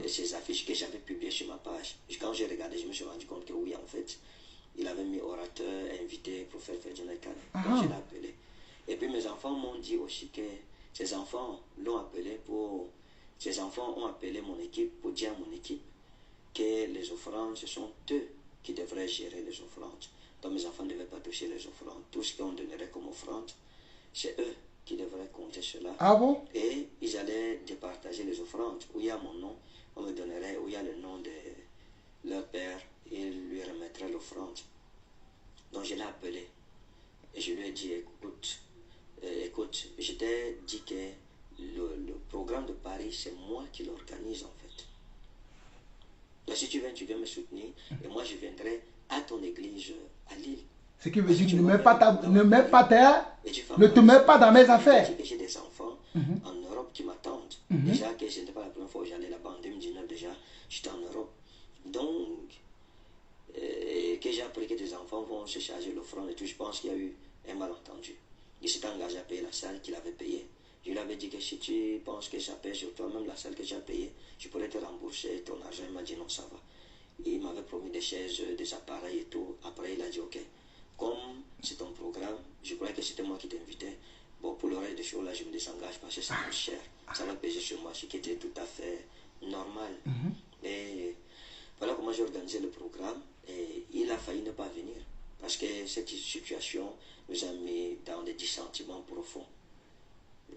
ces affiches que j'avais publiées sur ma page. Quand j'ai regardé, je me suis rendu compte que oui, en fait, il avait mis orateur, invité, prophète Ferdinand Kane. Donc, je l'ai appelé. Et puis, mes enfants m'ont dit aussi que ces enfants l'ont appelé pour... Ces enfants ont appelé mon équipe pour dire à mon équipe que les offrandes, ce sont eux qui devraient gérer les offrandes. Donc, mes enfants ne devaient pas toucher les offrandes. Tout ce qu'on donnerait comme offrande, c'est eux qui devraient compter cela. Ah bon? Et ils allaient départager les offrandes. Où il y a mon nom, on me donnerait, où il y a le nom de leur père, et il lui remettrait l'offrande. Donc je l'ai appelé. Et je lui ai dit, écoute, je t'ai dit que le programme de Paris, c'est moi qui l'organise en fait. Là, si tu viens me soutenir, et moi je viendrai à ton église à Lille. Ce qui veut dire, ne mets pas terre, ne te mets pas dans mes affaires. J'ai des enfants en Europe qui m'attendent. Déjà que ce n'était pas la première fois que j'allais là-bas en 2019, déjà, j'étais en Europe. Donc, que j'ai appris que tes enfants vont se charger l'offrande et tout, je pense qu'il y a eu un malentendu. Il s'est engagé à payer la salle qu'il avait payée. Je lui avais dit que si tu penses que ça pèse sur toi, même la salle que j'ai payée, je pourrais te rembourser ton argent. Il m'a dit non, ça va. Il m'avait promis des chaises, des appareils et tout. Après, il a dit ok. Comme c'est ton programme, je croyais que c'était moi qui t'invitais. Bon, pour le reste des choses, là, je me désengage parce que ça coûte cher. Ça va peser sur moi, ce qui était tout à fait normal. Et voilà comment j'ai organisé le programme. Et il a failli ne pas venir. Parce que cette situation nous a mis dans des dissentiments profonds.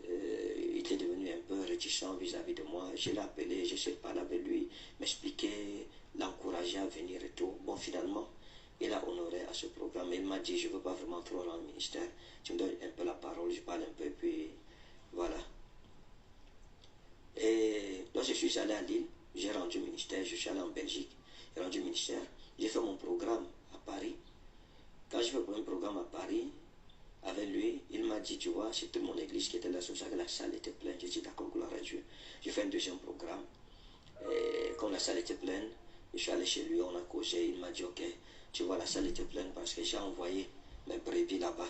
Il était devenu un peu réticent vis-à-vis de moi. Je l'ai appelé, j'essaie de parler avec lui, m'expliquer, l'encourager à venir et tout. Bon, finalement, il a honoré à ce programme. Il m'a dit, je ne veux pas vraiment trop dans le ministère. Tu me donnes un peu la parole, je parle un peu, puis voilà. Et lorsque je suis allé à Lille, j'ai rendu le ministère, je suis allé en Belgique, j'ai rendu le ministère, j'ai fait mon programme à Paris. Quand j'ai fait mon programme à Paris, avec lui, il m'a dit, tu vois, c'est toute mon église qui était là, c'est pour ça que la salle était pleine. J'ai dit, d'accord, gloire à Dieu. J'ai fait un deuxième programme. Et quand la salle était pleine, je suis allé chez lui, on a causé, il m'a dit, ok, tu vois, la salle était pleine parce que j'ai envoyé mes brebis là-bas.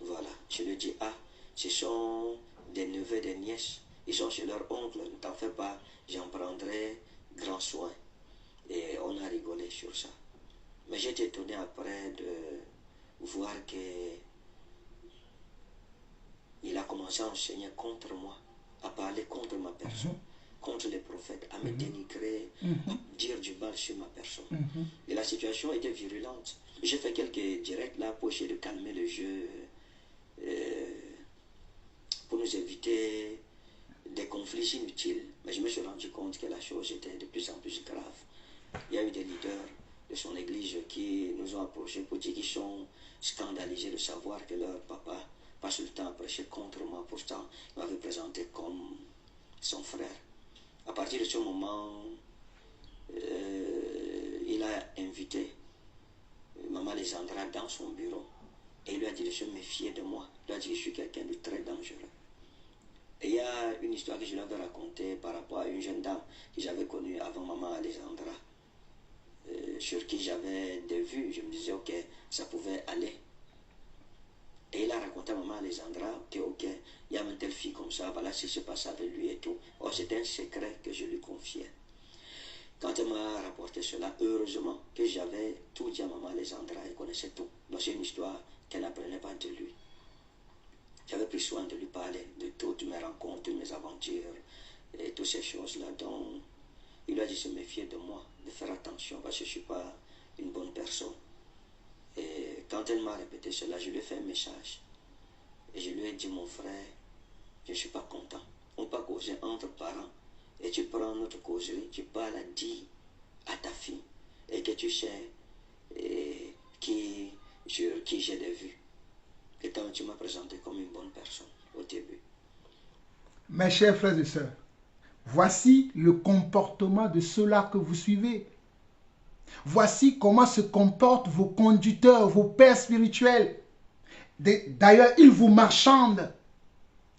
Voilà. Je lui ai dit, ah, ce sont des neveux, des nièces. Ils sont chez leur oncle, ne t'en fais pas, j'en prendrai grand soin. Et on a rigolé sur ça. Mais j'étais étonné après de voir que il a commencé à enseigner contre moi, à parler contre ma personne, contre les prophètes, à me dénigrer, à dire du mal sur ma personne. Et la situation était virulente. J'ai fait quelques directs là pour essayer de calmer le jeu, pour nous éviter des conflits inutiles. Mais je me suis rendu compte que la chose était de plus en plus grave. Il y a eu des leaders de son église qui nous ont approchés pour dire qu'ils sont scandalisés de savoir que leur papa passe le temps à prêcher contre moi. Pourtant, il m'avait présenté comme son frère. À partir de ce moment, il a invité Maman Alessandra dans son bureau et il lui a dit de se méfier de moi. Il lui a dit que je suis quelqu'un de très dangereux. Et il y a une histoire que je lui avais racontée par rapport à une jeune dame que j'avais connue avant Maman Alessandra, sur qui j'avais des vues. Je me disais, ok, ça pouvait aller. Et il a raconté à Maman Alessandra que, ok, il y a une telle fille comme ça, voilà ce qui se passe avec lui et tout. Or, c'était un secret que je lui confiais. Quand elle m'a rapporté cela, heureusement que j'avais tout dit à maman Alexandra, elle connaissait tout. Donc c'est une histoire qu'elle n'apprenait pas de lui. J'avais pris soin de lui parler de toutes mes rencontres, de mes aventures et toutes ces choses-là. Donc il a dit de se méfier de moi, de faire attention parce que je ne suis pas une bonne personne. Et quand elle m'a répété cela, je lui ai fait un message. Et je lui ai dit, mon frère, je ne suis pas content. On peut causer entre parents. Et tu prends notre causerie, tu parles à dire à ta fille. Et que tu sais qui j'ai des vues. Et donc tu m'as présenté comme une bonne personne au début. Mes chers frères et sœurs, voici le comportement de ceux-là que vous suivez. Voici comment se comportent vos conducteurs, vos pères spirituels. D'ailleurs, ils vous marchandent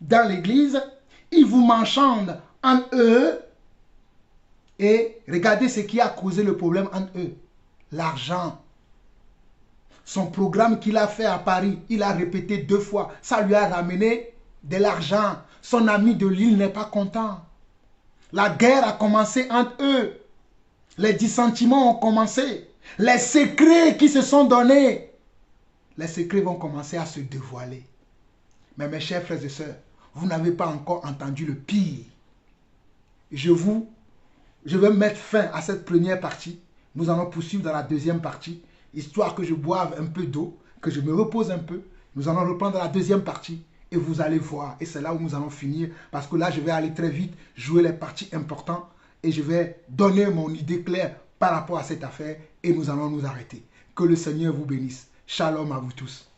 dans l'église, ils vous marchandent en eux. Et regardez ce qui a causé le problème en eux. L'argent. Son programme qu'il a fait à Paris, il a répété 2 fois. Ça lui a ramené de l'argent. Son ami de Lille n'est pas content. La guerre a commencé entre eux. Les dissentiments ont commencé. Les secrets qui se sont donnés. Les secrets vont commencer à se dévoiler. Mais mes chers frères et sœurs, vous n'avez pas encore entendu le pire. Je vais mettre fin à cette première partie. Nous allons poursuivre dans la deuxième partie, histoire que je boive un peu d'eau, que je me repose un peu. Nous allons reprendre la deuxième partie et vous allez voir. Et c'est là où nous allons finir, parce que là, je vais aller très vite, jouer les parties importantes et je vais donner mon idée claire par rapport à cette affaire et nous allons nous arrêter. Que le Seigneur vous bénisse. Shalom à vous tous.